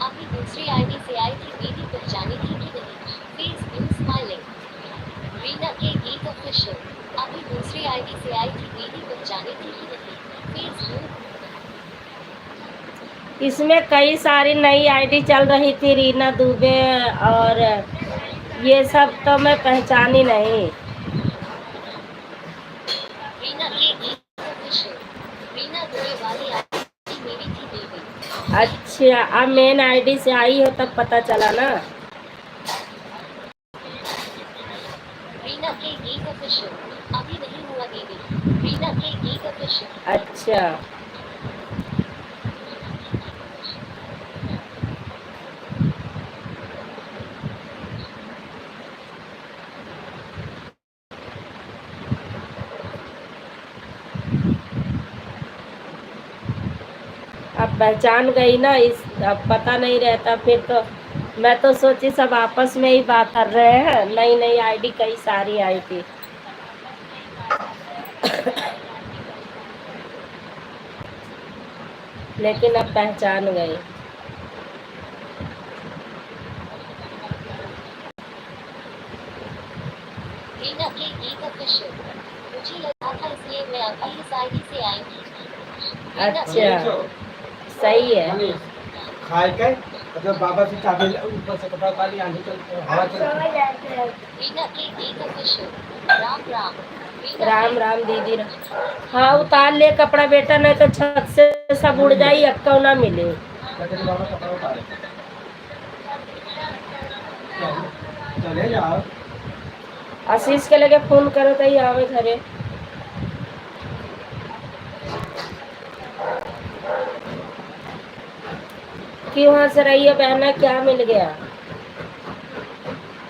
अभी दूसरी आईडी से आई थी, दीदी पहचानी थी कि नहीं? Face blue smiling. रीना के गीत ऑफिशियल अभी दूसरी आईडी से आई थी, दीदी पहचानी थी कि नहीं? Face blue. इसमें कई सारी नई आईडी चल रही थी, रीना दुबे और ये सब तो मैं पहचानी नहीं। रीना के गीत ऑफिशियल रीना दुबे वाली आईडी मेरी थी बेबी। अच्छा, अब मेन आईडी से आई हो तब पता चला ना। रीना के गीत ऑफिशियल अभी नहीं हुआ दीदी। रीना के गीत ऑफिशियल अच्छा, अब पहचान गई ना। इस अब पता नहीं रहता फिर तो। मैं तो सोची सब आपस में ही बात कर रहे हैं। नई नई आईडी कई सारी आई थी। लेकिन अब पहचान गई। रीना के गीत ऑफिशियल मुझे लगा था इसलिए मैं अभी इस आईडी से आई थी। अच्छा, सही है। मनीष, खाए के मतलब बाबा से चाबी ऊपर से कपड़ा उतार लिया, आंधी चल हवा चल। रीना के गीत ऑफिशियल राम राम। रीना राम राम दीदी। हाँ, उतार ले कपड़ा बेटा, नहीं तो छत से सब उड़ जाई, अक्का ना मिले। तेरे बाबा कपड़ा उतारे। चले जाओ। आशीष के लगे फोन करो तो ही आवे घरे। क्यों हंस रही है बहना, क्या मिल गया?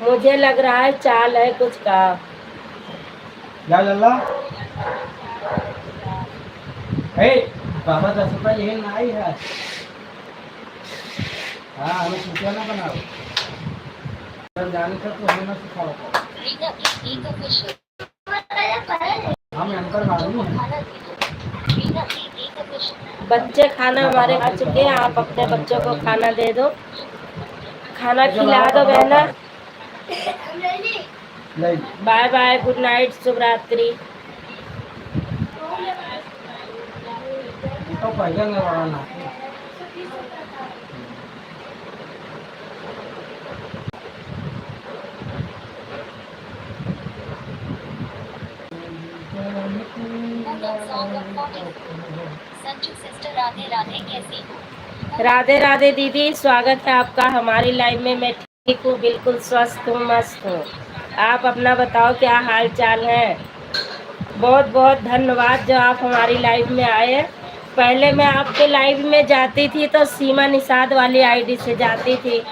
मुझे लग रहा है चाल है कुछ का। या लल्ला ए बाबा 10 रुपये यही नहीं है। हाँ, हमें छुट्टियाँ ना बनाओ। जब जाने तक तो हमें ना सिखाओ। रीना के गीत ऑफिशियल हम अंकर मालूम है। खाना दीजिए। रीना के गीत ऑफिशियल बच्चे खाना हमारे खा चुके हैं, आप अपने बच्चों को खाना दे दो, खाना खिला दो बहना। नहीं, बाय बाय, गुड नाइट, शुभ रात्रि। तो पहले नहीं बढ़ाना। Poonam song of 44 Sanju sister Radhe Radhe कैसी हो? राधे राधे दीदी, स्वागत है आपका हमारी लाइव में। मैं ठीक हूँ, बिल्कुल स्वस्थ हूँ, मस्त हूँ। आप अपना बताओ क्या हाल चाल है? बहुत बहुत धन्यवाद जो आप हमारी लाइव में आए। पहले मैं आपके लाइव में जाती थी तो सीमा निषाद वाली आईडी से जाती थी।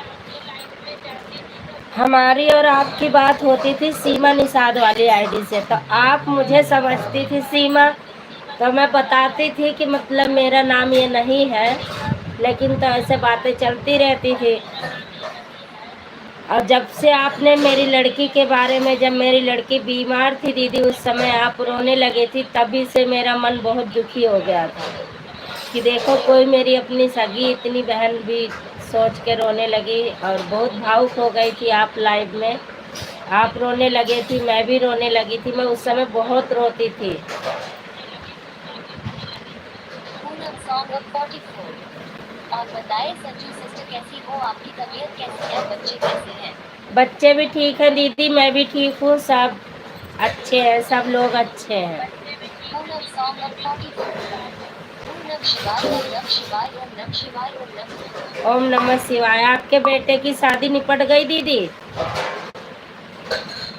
हमारी और आपकी बात होती थी सीमा निषाद वाली आईडी से, तो आप मुझे समझती थी सीमा, तो मैं बताती थी कि मतलब मेरा नाम ये नहीं है, लेकिन तो ऐसे बातें चलती रहती थी। और जब से आपने मेरी लड़की के बारे में, जब मेरी लड़की बीमार थी दीदी, उस समय आप रोने लगे थी, तभी से मेरा मन बहुत दुखी हो गया था कि देखो कोई मेरी अपनी सगी इतनी बहन भी सोच के रोने लगी। और बहुत भावुक हो गई थी आप लाइव में, आप रोने लगे थी, मैं भी रोने लगी थी। मैं उस समय बहुत रोती थी। पूनम सॉन्ग ऑफ 44 और बताएं संजू सिस्टर कैसी हो, आपकी तबीयत कैसी है, बच्चे कैसे हैं? बच्चे भी ठीक है दीदी, मैं भी ठीक हूँ, सब अच्छे हैं, सब लोग अच्छे हैं। Poonam song of 44। ओम नमः शिवाय, ओम नमः शिवाय, ओम नमः शिवाय, ओम नमः। ओम नमः शिवाय। आपके बेटे की शादी निपट गई दीदी?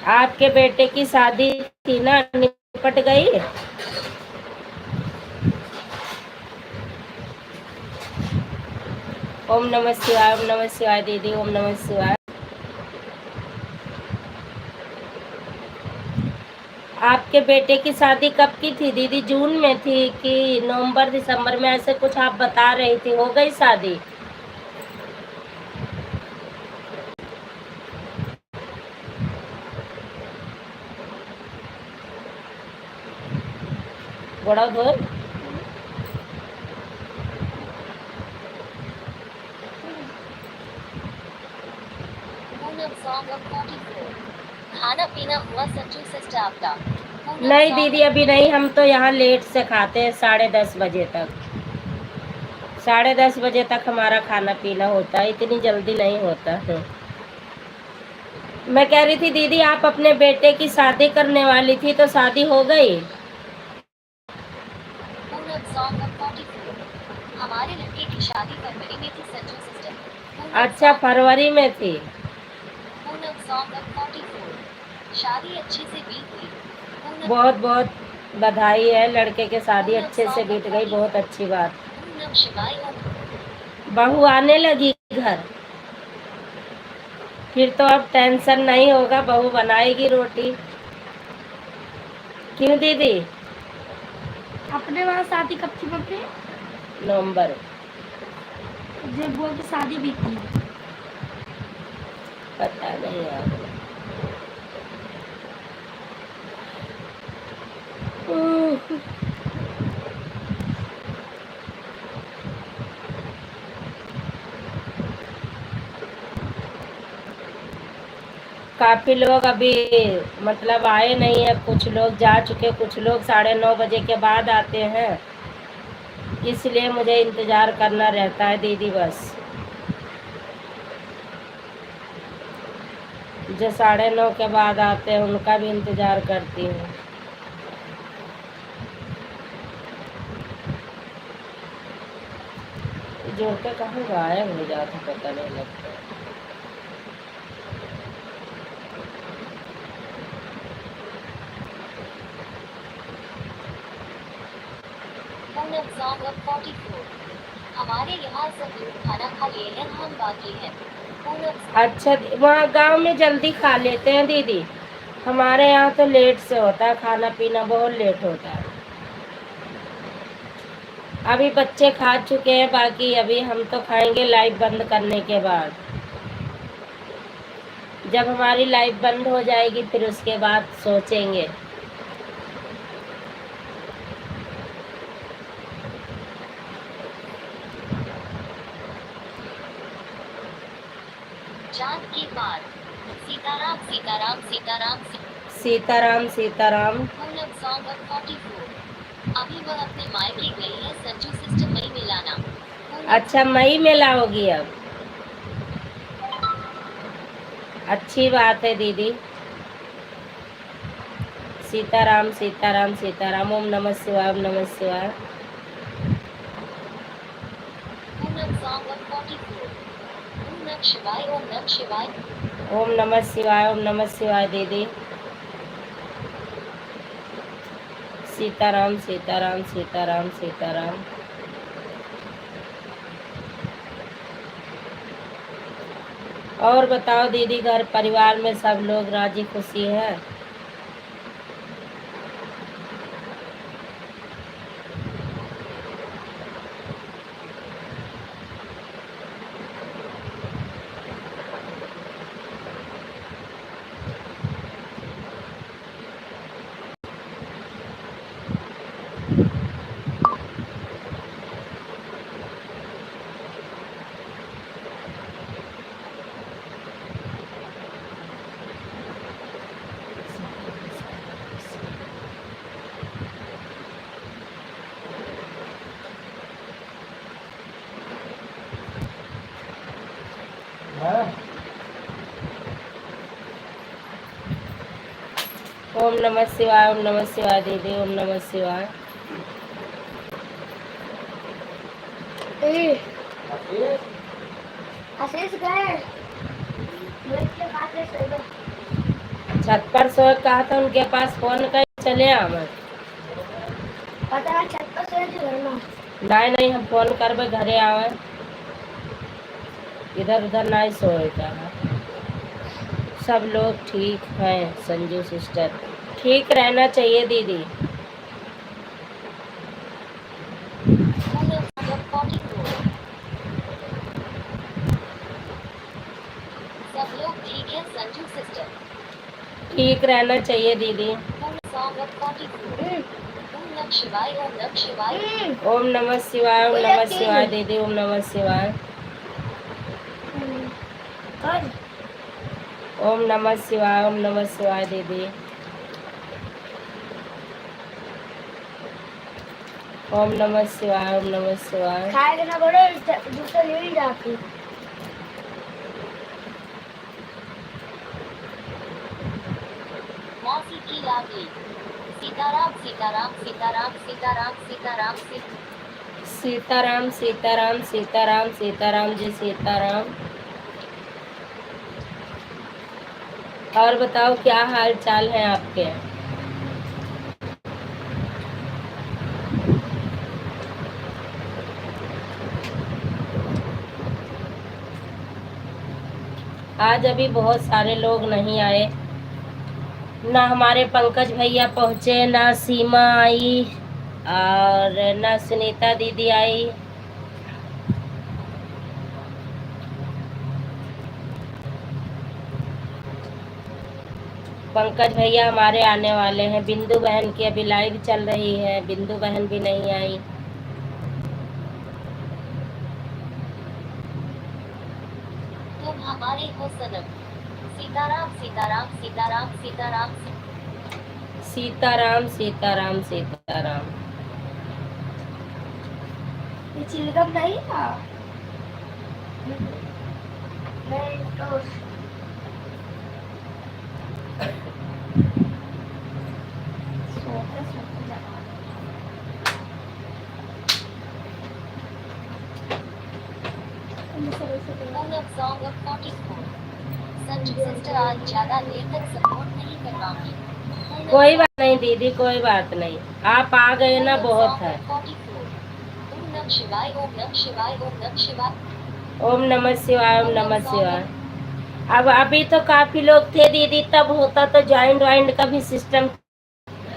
आपके बेटे की शादी थी ना, निपट गई? ओम नमः शिवाय, ओम नमः शिवाय दीदी, ओम नमः शिवाय। आपके बेटे की शादी कब की थी दीदी? जून में थी कि नवंबर दिसंबर में, ऐसे कुछ आप बता रही थी। हो गई शादी? बड़ा धोए। Poonam song of 44। खाना पीना हुआ संजू से स्टाफ का। पूनम नहीं सॉन्ग दीदी, अभी नहीं, हम तो यहाँ लेट से खाते हैं, 10:30 बजे तक। 10:30 बजे तक हमारा खाना पीना होता है, इतनी जल्दी नहीं होता है। मैं कह रही थी दीदी, आप अपने बेटे की शादी करने वाली थी, तो शादी हो गई? Poonam song of 44। हमारे लड़के की शादी फरवरी में थी संजू सिस्टर। अच्छा, फरवरी में थी। Poonam song of 44। शादी अच्छे से बीत गई। पूनम बहुत बहुत बधाई है, लड़के के शादी अच्छे से बीत गई, बहुत अच्छी बात। पूनम शिवाय, ओम। बहू आने लगी घर, फिर तो अब टेंशन नहीं होगा, बहू बनाएगी रोटी। क्यों दीदी? अपने वहाँ शादी कब थी मम्मी? नवंबर। जब बुआ की शादी भी थी। पता नहीं यार। काफी लोग अभी मतलब आए नहीं है, कुछ लोग जा चुके, कुछ लोग 9:30 बजे के बाद आते हैं, इसलिए मुझे इंतजार करना रहता है दीदी। बस जो 9:30 के बाद आते हैं उनका भी इंतजार करती हूँ। जोड़ के कहाँ गायब हो जाता पता नहीं लगता। Poonam song of 44। हमारे यहाँ सब लोग खाना खा लिए हैं, हम बाकी हैं। पूनम अच्छा, वहाँ गांव में जल्दी खा लेते हैं दीदी, हमारे यहाँ तो लेट से होता है, खाना पीना बहुत लेट होता है। अभी बच्चे खा चुके हैं, बाकी अभी हम तो खाएंगे लाइव बंद करने के बाद। जब हमारी लाइव बंद हो जाएगी फिर उसके बाद सोचेंगे। चांद के बाद सीताराम सीताराम सीताराम सीताराम सीताराम। Poonam song of 44। अभी वह अपने मायके गई है, संजू सिस्टर मई में लाना। अच्छा, मई में लाओगी अब? अच्छी बात है दीदी। सीताराम सीताराम सीताराम। ओम नमः शिवाय, ओम नमः शिवाय। Poonam song of 44। ओम नमः शिवाय, ओम नमः शिवाय। ओम नमः शिवाय, ओम नमः शिवाय दीदी। सीताराम सीताराम सीताराम सीताराम। और बताओ दीदी, घर परिवार में सब लोग राजी खुशी हैं? ओम नमः शिवाय, ओम नमः शिवाय दीदी, ओम नमः शिवाय। आशीष गए छत पर सोए कहा था उनके पास फोन कर चले आवे। पता है छत पर सोए थे घर में। नहीं नहीं, हम फोन करबे घरे आवे, इधर उधर नहीं सोएगा। सब लोग ठीक हैं संजू सिस्टर, ठीक रहना चाहिए दीदी। Number 44. सब लोग ठीक है संजू सिस्टर। ठीक रहना चाहिए दीदी। Song of 44. ओम नमः शिवाय, ओम नमः शिवाय। ओम नमः शिवाय, ओम नमः शिवाय दीदी, ओम नमः शिवाय। ओम नमः शिवाय, ओम नमः शिवाय दीदी। ओम नमः शिवाय, ओम नमः शिवाय। खाएगा ना बड़े दूसरा ले ही जाती। मौसी की लाडली। सीताराम सीताराम सीताराम सीताराम सीताराम सीताराम सीताराम सीताराम सीताराम जी सीताराम। और बताओ क्या हाल चाल है आपके? आज अभी बहुत सारे लोग नहीं आए, ना हमारे पंकज भैया पहुँचे, ना सीमा आई और ना सुनीता दीदी आई। पंकज भैया हमारे आने वाले हैं। बिंदु बहन की अभी लाइव चल रही है, बिंदु बहन भी नहीं आई। तुम हमारे हो सनम। सीताराम सीताराम सीताराम सीताराम सीताराम सीताराम सीताराम। ये चिलगम नहीं था। नहीं तो सोते सोते जाना। Poonam song of 44। Sanju sister आज ज्यादा देर तक सपोर्ट नहीं कर पाऊंगी। कोई बात नहीं दीदी, कोई बात नहीं, आप आ गए ना बहुत है। ओम नमः शिवाय, ओम नमः शिवाय, ओम नमः शिवाय। ओम नमः शिवाय, ओम नमः शिवाय। अब अभी तो काफी लोग थे दीदी, तब होता तो ज्वाइंट वाइंड का भी सिस्टम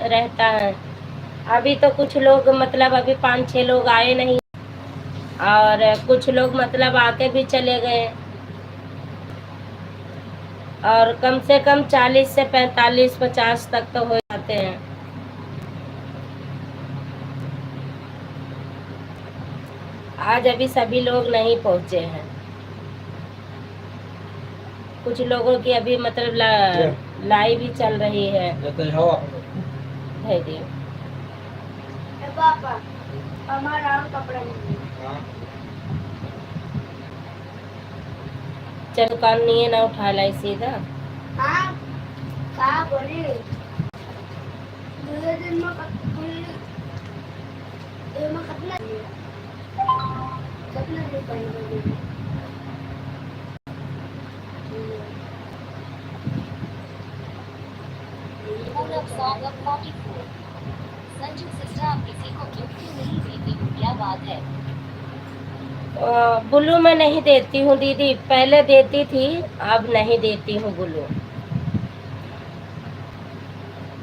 रहता है। अभी तो कुछ लोग मतलब अभी 5-6 लोग आए नहीं और कुछ लोग मतलब आके भी चले गए और कम से कम 40 से 45-50 तक तो हो जाते हैं। आज अभी सभी लोग नहीं पहुंचे हैं, कुछ लोगों की अभी मतलब लाइव भी चल रही है। है जी। पापा हमारा कपड़ा नहीं। चल दुकान नहीं है ना, उठा लाई सीधा। हाँ कहाँ बोली दूसरे दिन में कितना नहीं पड़ेगा। Poonam song of 44। Sanju sister आप किसी को गिफ्ट क्यों नहीं देती हो, क्या बात है? बुल्लू में नहीं देती हूँ दीदी, पहले देती थी, अब नहीं देती हूँ बुल्लू।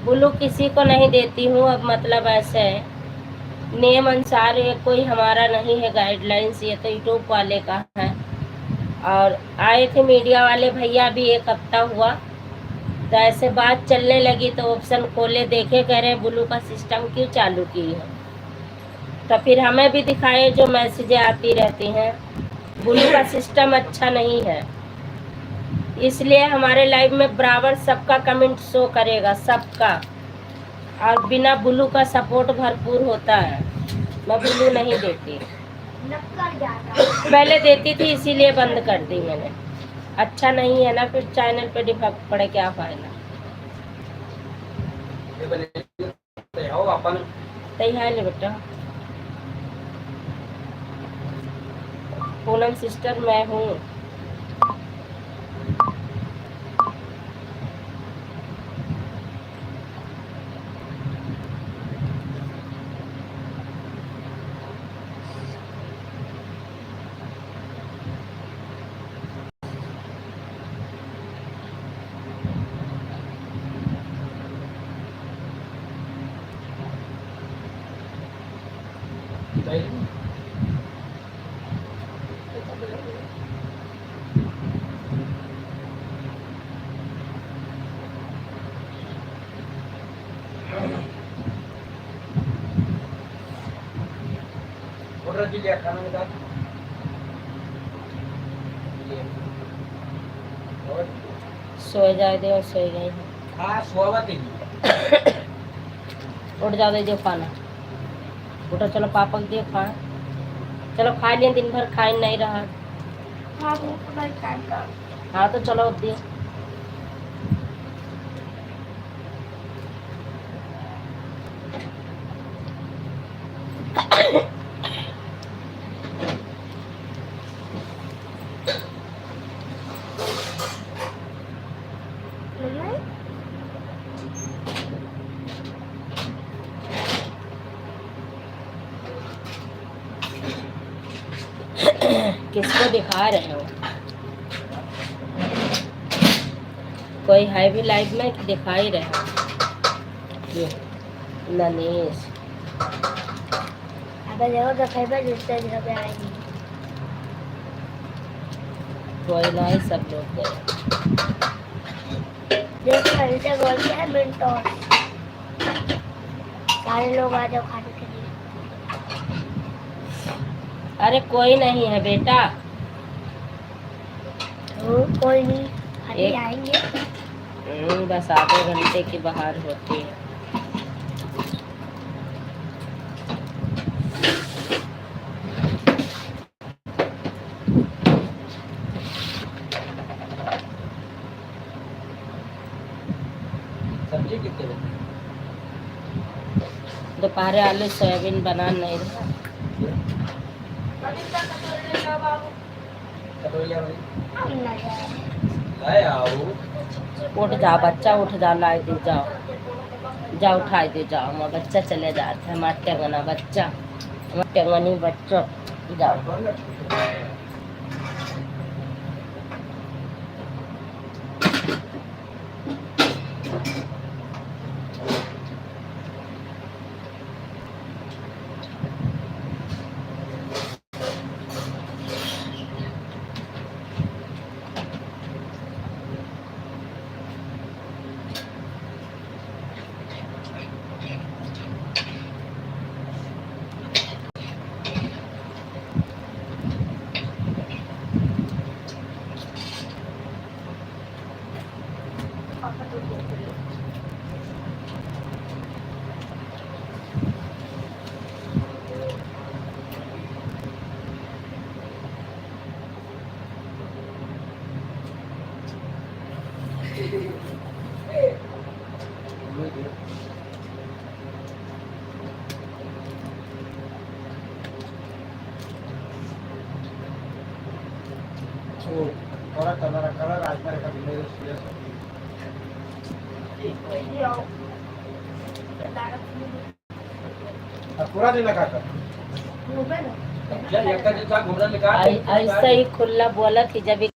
बुल्लू किसी को नहीं देती हूँ अब, मतलब ऐसे है नियम अनुसार, ये कोई हमारा नहीं है गाइडलाइंस, ये तो यूट्यूब वाले का है। और आए थे मीडिया वाले भैया भी, एक हफ्ता हुआ तो ऐसे बात चलने लगी तो ऑप्शन खोले, देखे, कह रहे बुल्लू का सिस्टम क्यों चालू की है। तो फिर हमें भी दिखाए, जो मैसेजें आती रहती हैं, बुल्लू का सिस्टम अच्छा नहीं है, इसलिए हमारे लाइव में बराबर सबका कमेंट शो करेगा, सबका, और बिना बुल्लू का सपोर्ट भरपूर होता है। मैं बुल्लू नहीं देती, पहले देती थी इसीलिए बंद कर दी मैंने। अच्छा नहीं है ना, फिर चैनल पे डिफेक्ट पड़े, क्या फायदा। ये बने ते हो अपन तई है ले बेटा। पूनम सिस्टर मैं हूँ। ऑर्डर जी लिया खाना के साथ और सोए जाए दे और सोए गई है। हाँ स्वागत है। उठ जाओ दे जो खाना। उठो चलो पापा को दियो खा। चलो खा लिए दिन भर खाई नहीं रहा। हाँ वो तो भाई खाएगा। हाँ तो चलो दियो। मम्मी किसको दिखा रहे हो? कोई है भी लाइव में कि दिखा ही रहे हो? ये ननीश अब देखो तो खाएगा जिससे घर पे आएगी। कोई नहीं, सब लोग गए। देखो इसे बोलते हैं मिनटोस। सारे लोग आ जाओ खाने के लिए। अरे कोई नहीं है बेटा। कोई नहीं खाली एक- आएंगे। बस आधे घंटे की बाहर होती है। सब्जी कितने बजे? दोपहर आलू सोयाबीन बना नहीं रहा। कटोरिया में हम ना जाए। लाए आओ। उठ जा बच्चा, उठ जा, लाई दे जाओ। जाओ उठाई दे जाओ। हमारा बच्चा चले जाते हैं। हमारा टेंगना बच्चा, हमारा टेंगनी बच्चा। जाओ। थोड़ा कलर आज मेरे का मेरे सीरियस कोई नहीं आओ। अब पूरा दिन लगा कर घूमे ना। चल एक का दिन घूमने निकाल। ऐसा ही खुला बोला थी जब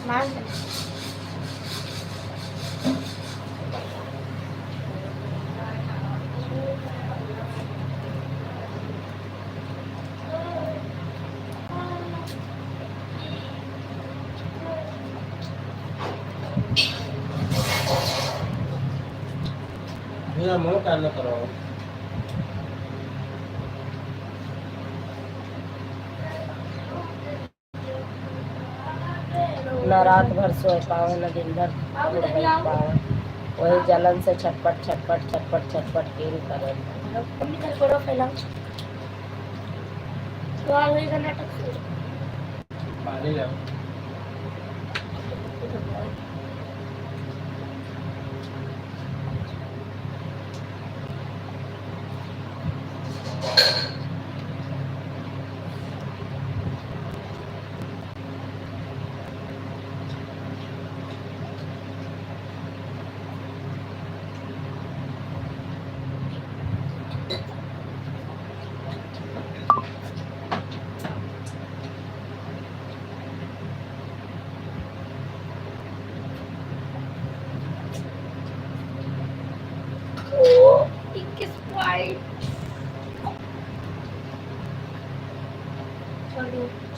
मान मेरा मुंह कान करो। न रात भर सोए पावे न दिन भर उड़ बैठ पावे, वही जलन से छटपट छटपट छटपट छटपट फील करे। मम्मी का फोटो फैलाओ तो आ गई कर्नाटक से पानी ले आओ।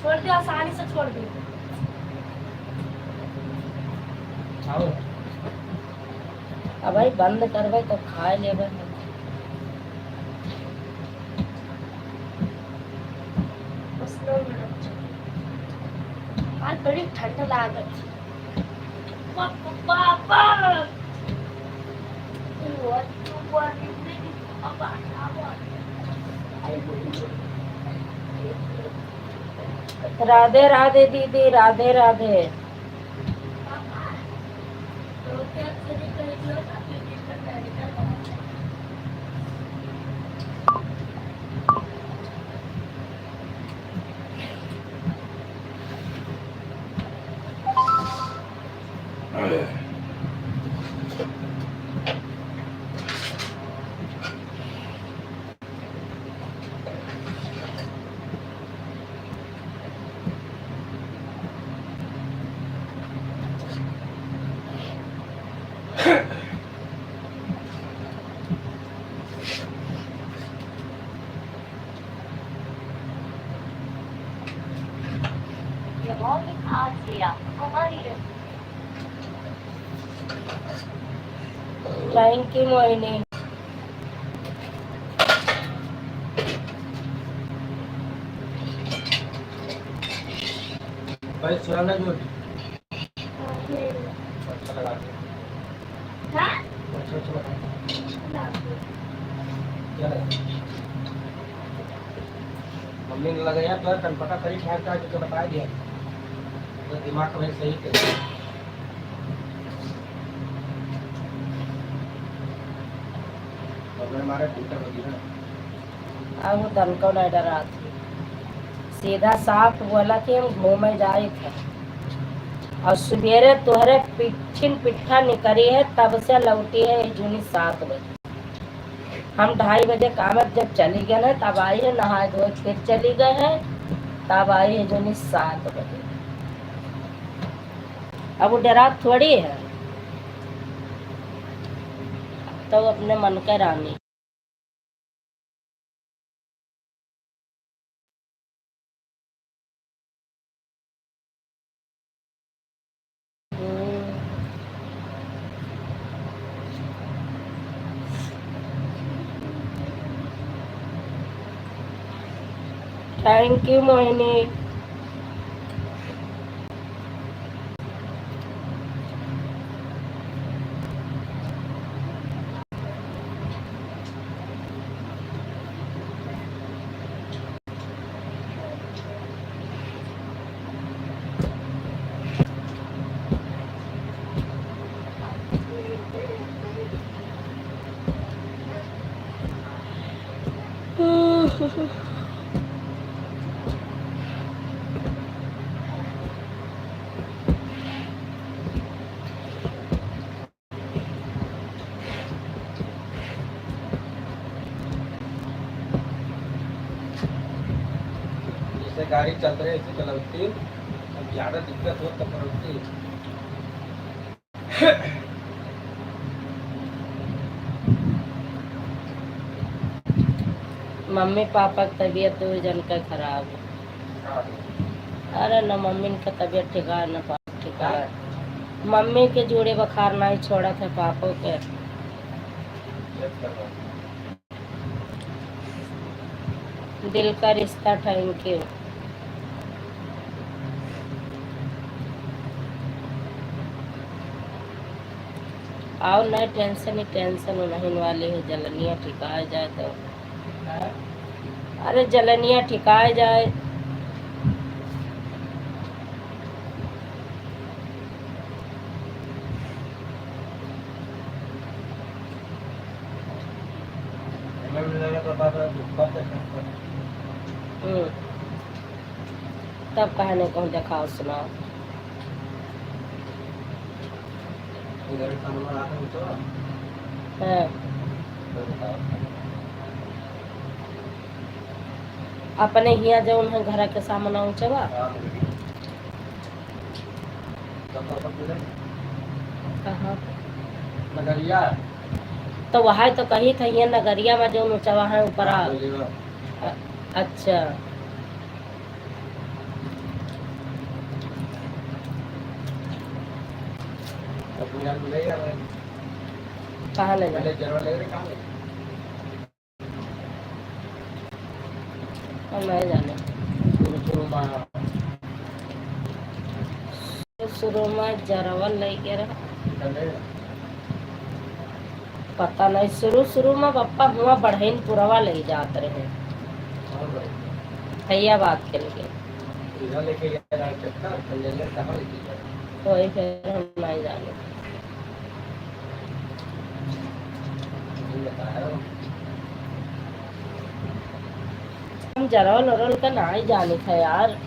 छोड़ दो आसानी से छोड़ दो। आओ। अब भाई बंद करबे तो खाए लेबे। बस 9 मिनट आज बड़ी ठंड लागत पापा राधे राधे दीदी, राधे राधे। Thank you Mohini. भाई सुनाना जो अच्छा लगा। अच्छा लगा। क्या लगा? मम्मी ने लगाया तो कनपटा करी ठाक ठाक तो बता दिया तो दिमाग में सही कर। और हमारा टूटा वगैरह अब तनको नहीं डरा थी, सीधा साफ बोला कि हम घूमे जाए थे और सवेरे तुहरे पिट्ठा निकली है तब से लौटी है जूनी 7 बजे। हम 2:30 बजे कामत जब चली गए ना तब आई है, नहाए धोए फिर चली गए हैं, तब आई है जूनी 7 बजे। अब वो डरा थोड़ी है, तो अपने मन के रानी। Thank you Mohini. जैसे गाड़ी चल रही है ऐसे चलाती ज्यादा दिक्कत हो तो पड़ोसी मम्मी पापा की तबीयत दो जन का खराब है। अरे न मम्मी का तबीयत ठिकाना न पापा ठिकाना। मम्मी के जोड़े बुखार ना ही छोड़ा था पापा के। दिल का रिश्ता थैंक यू। आओ न टेंशन ही टेंशन नहीं वाली है। जलनिया ठिकाए जाए तो अरे जलनिया ठिकाए जाए। तब कहने को दिखाओ सुनाओ। हाँ। अपने हिया जो उन्हें घर के सामने ऊंचवा कहाँ नगरिया तो वहाँ तो कही था ये नगरिया में जो ऊंचवा है ऊपर। अच्छा कहाँ ले जाए मैं जाने। शुरू में जरावल नहीं के रहा पता नहीं। शुरू शुरू में पप्पा हुआ बढ़ेन पुरवा ले जाते रहे भैया बात के लिए। वही फिर हम नहीं जाने। हम जरावल उरल का ना ही जाने था यार।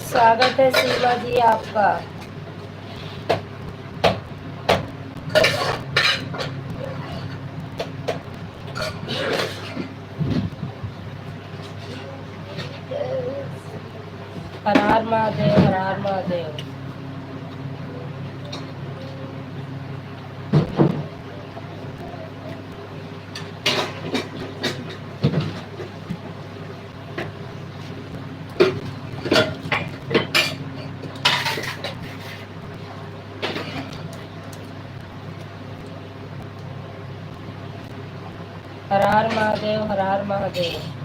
स्वागत है सीमा जी आपका। हर हर महादेव हर हर महादेव। हर हर महादेव हर हर महादेव।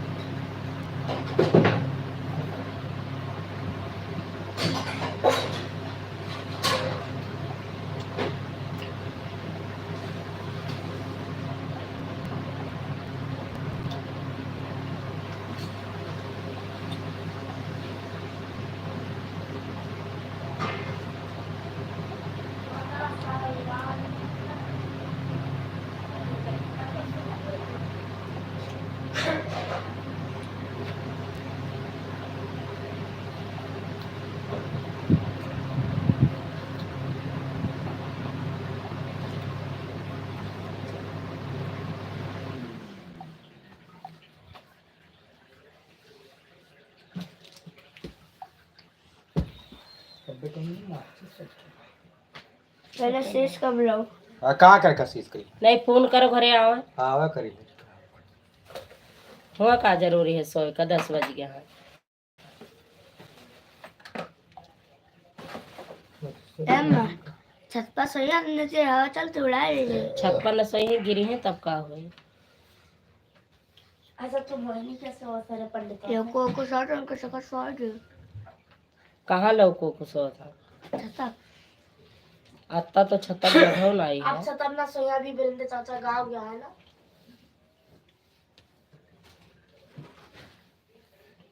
पहले शेष कब लाओ कहाँ कर कशिश करी नहीं फोन करो घरे आओ। आवा करी हुआ का जरूरी है 100 का 10 बज गया है। एम्मा छत पर सोई हमने से हवा चलते उड़ा ले। छत पर न सही गिरी है तब का हुई। अच्छा तुम मोहिनी कैसे हो सारे पंडित ये को साथ उनके सका स्वाद कहाँ लौको कुछ था छता आता तो छत्ता बढ़ो आई आप है। छता अपना सोया भी बेलते चाचा गाँव गया है ना।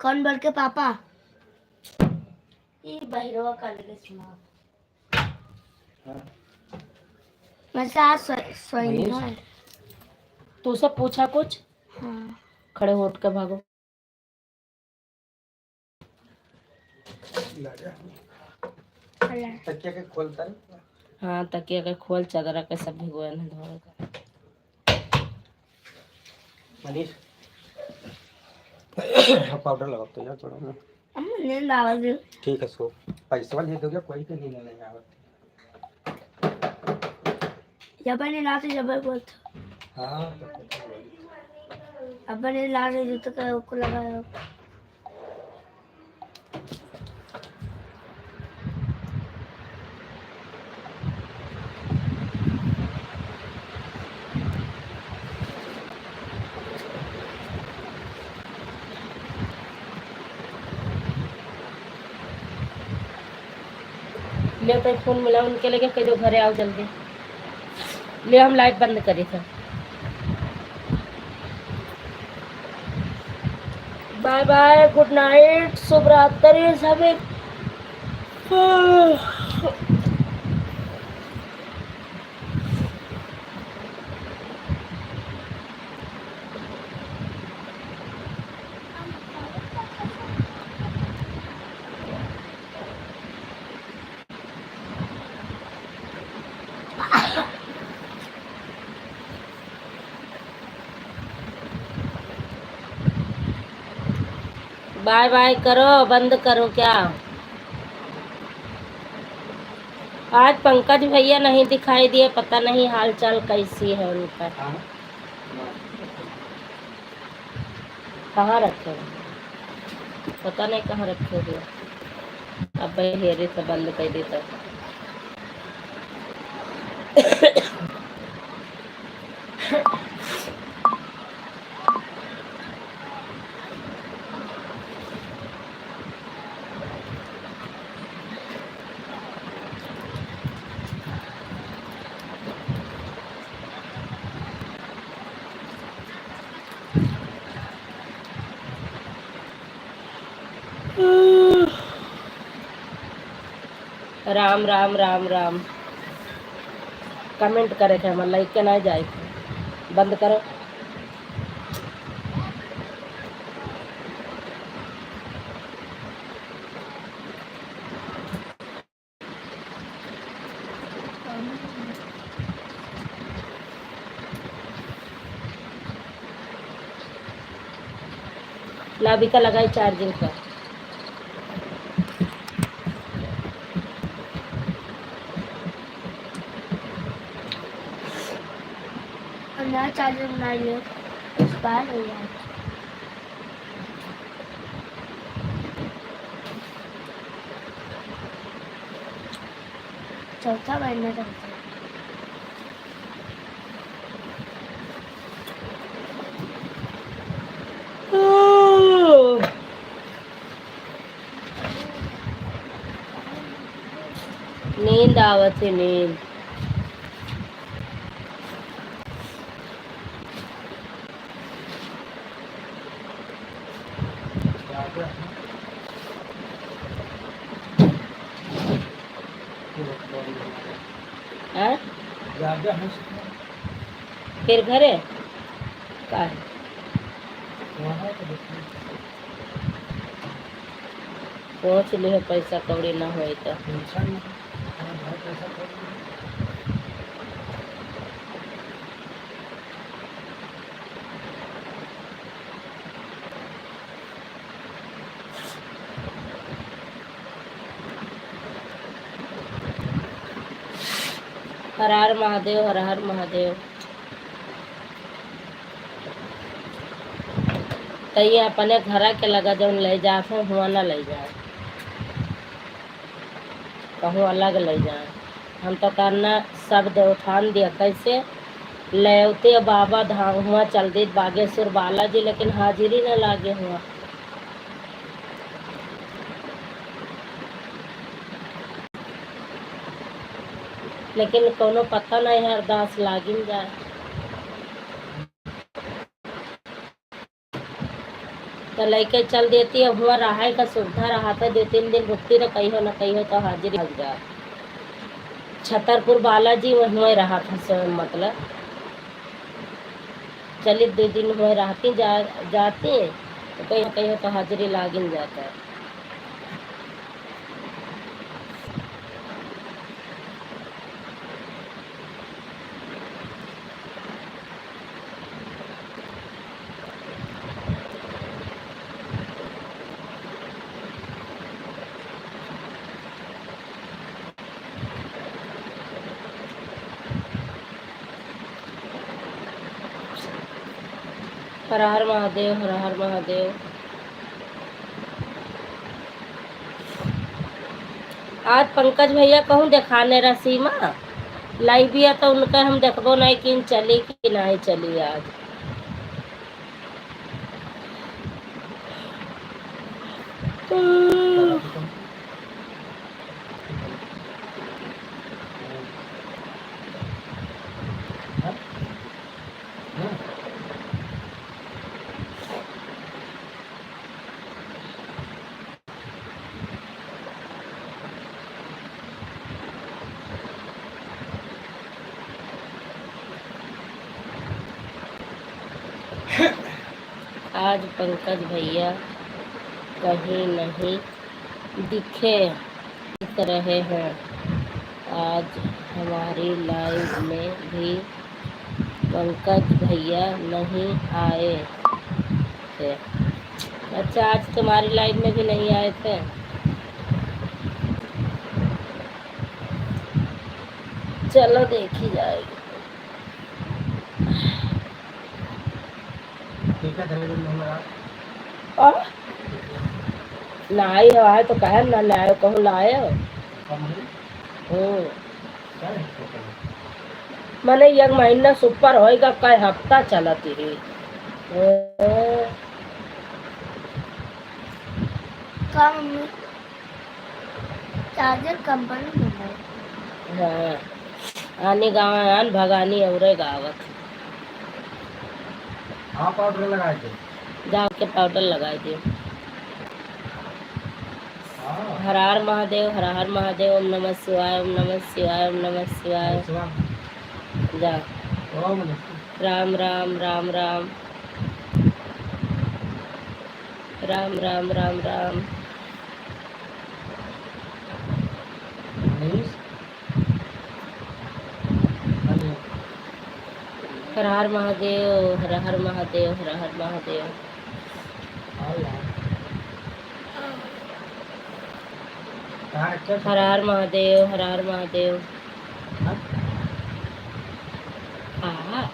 कौन बोल के पापा ये बहिरवा कर ले सुना मैं आज सोई मनीष, है। तू से पूछा कुछ? हाँ खड़े होट के भागो। तकिया के खोलता है। हाँ तकिया के खोल, चादर के सब भिगोए न धोए का। मनीष पाउडर लगाओ तो यार थोड़ा ना। अम्मा नींद आ रही। ठीक है सो पैसा दे दोगे कोई के नहीं लेने आवत। जब ने लाते जब बोलते हाँ अब ने ला रहे जो तो को लगा ले तो फोन मिला उनके लेके कह दो घरे आओ जल्दी। ले हम लाइट बंद करी था। बाय बाय, गुड नाइट, शुभ रात्रि सभी। बाय बाय करो, बंद करो क्या? आज पंकज भैया नहीं दिखाई दिए, पता नहीं हालचाल कैसी है उनका। कहाँ रखे हैं? पता नहीं कहाँ रखे हुए। अब हेरे से बंद कर देता। राम राम राम राम। कमेंट करे थे हमारे लाइक के ना जाए थे। बंद करो। लाभिका लगाई चार्जिंग पर। नया चार्जर बना लियो एक्सपायर हो गया। चौथा महीना चलता है। नींद आवत है, नींद। हाँ? फिर घरे का है? पहुँच ले पैसा कौड़ी ना हो तो। हर हर महादेव, हर हर महादेव। तो ये अपने घर के लगा जो ले जाते हुआ ना ले जाए, कहूँ अलग ले जाए। हम तो करना सब देवठान दिया कैसे लेवते बाबा धाम हुआ चल दी बागेश्वर बालाजी, लेकिन हाजिरी न लागे हुआ। लेकिन कोनो पता नहीं है अरदास लागिन जाए। तो लेके चल देती है, हुआ रहा का सुविधा रहा था, 2-3 दिन रुकती तो कहीं हो न कहीं हो तो हाजिर लग जाए। छतरपुर बालाजी वहीं रहा था मतलब चलिए 2 दिन हुए रहती जाती तो कहीं कहीं हो तो हाजिरी लागिन जाता है। हर हर महादेव, हर हर महादेव। आज पंकज भैया कहूँ दिखाने रसीमा लाई भी है तो उनका हम देखबो नहीं कि चली कि नहीं चली आज। आज पंकज भैया कहीं नहीं दिख रहे हैं। आज हमारी लाइव में भी पंकज भैया नहीं आए थे। अच्छा, आज तुम्हारी लाइव में भी नहीं आए थे। चलो देखी जाएगी। और लाई आए तो कहे ना लाए, कहूँ लाए मैंने 1 महीना सुपर होएगा, कई हफ्ता चलती रही। चार्जर कंपनी हाँ, आने गाँव आन भगानी औरे गावत। हाँ, पाउडर लगाए थे। जाओ के पाउडर लगाए थे। हर हर महादेव, हर हर महादेव। ओम नमः शिवाय, ओम नमः शिवाय, ओम नमः शिवाय। जा राम राम राम राम राम राम राम राम। हर हर महादेव, हर हर महादेव, हर हर महादेव। हर हर महादेव, हर हर महादेव। हाँ,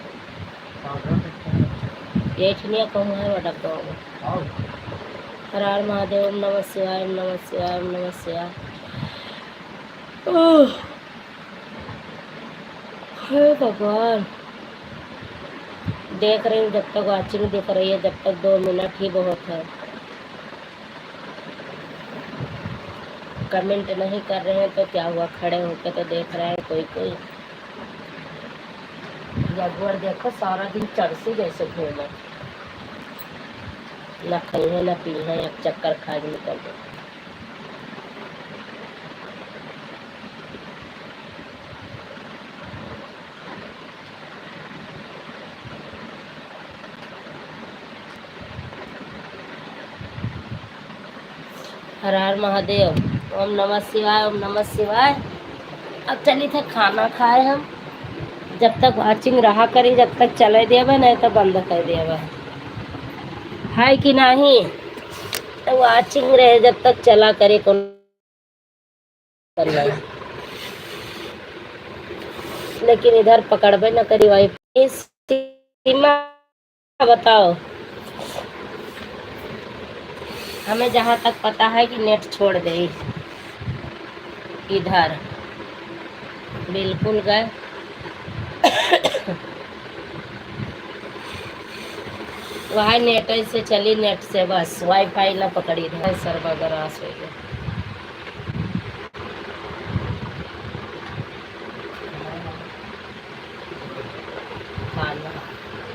ये ठनिया कहूँ है वो डब्बा में। हर हर महादेव। ओम नमः शिवाय, ओम नमः शिवाय, ओम नमः शिवाय। हे भगवान, देख रही हूँ जब तक वाचिंग दिख रही है, जब तक 2 मिनट ही बहुत है। कमेंट नहीं कर रहे हैं तो क्या हुआ, खड़े होकर तो देख रहे हैं कोई कोई। जगवर देखो सारा दिन चरसी जैसे घूमे, न खाई है न पी है, एक चक्कर खा के निकल गए। हर हर महादेव। ओम नमः शिवाय, ओम नमः शिवाय। अब चली थे खाना खाए हम, जब तक वाचिंग रहा करी जब तक चले देवे, नहीं तो बंद कर देवे है कि नहीं। तो वाचिंग रहे जब तक चला करे कौन करना। लेकिन इधर पकड़बे न करी वाई सीमा। बताओ, हमें जहाँ तक पता है कि नेट छोड़ दे इधर, बिल्कुल गए। वहाँ नेट से चली, नेट से बस, वाईफाई ना पकड़ी रहे, सर्वर गरास हो गया।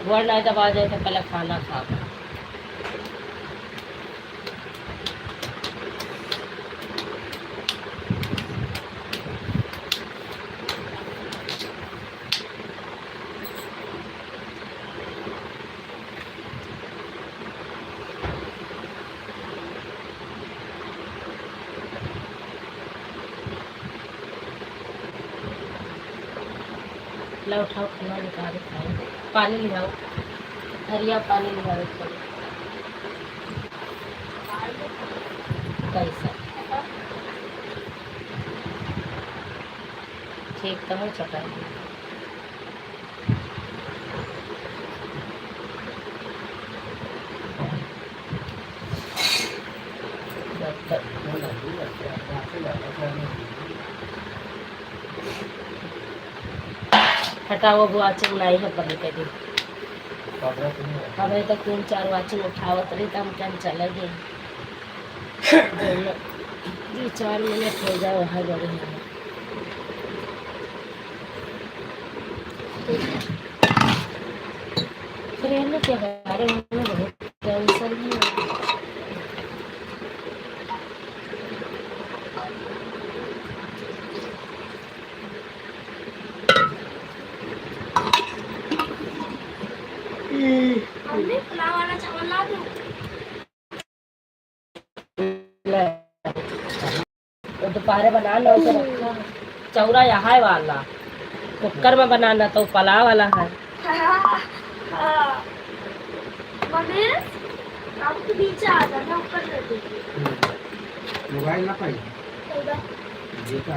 वर्ड नहीं दबा जाए तो पहले खाना खा। ला उठाओ खाना निकालो खाओ। पानी ले आओ, हरिया पानी ले आओ। कैसा ठीक तो है चटाई। हटाओ वो वाचिंग नहीं है पहले के दिन हमें तो 3-4 वाचिंग उठावत रही तो हम क्या चले गए 2-4 मिनट हो जाए वहाँ बड़े हैं। ट्रेन के बारे में बहुत टेंशन है। हमने पुलाव वाला चावल ला दूं। तो दोपहर बना लो तो रखा है। चौरा यहाँ है वाला कुकर में बनाना तो पुलाव वाला है। मम्मी आप तो नीचे आ जाना ऊपर कर दीजिए। मोबाइल ना पाई चौदह ये का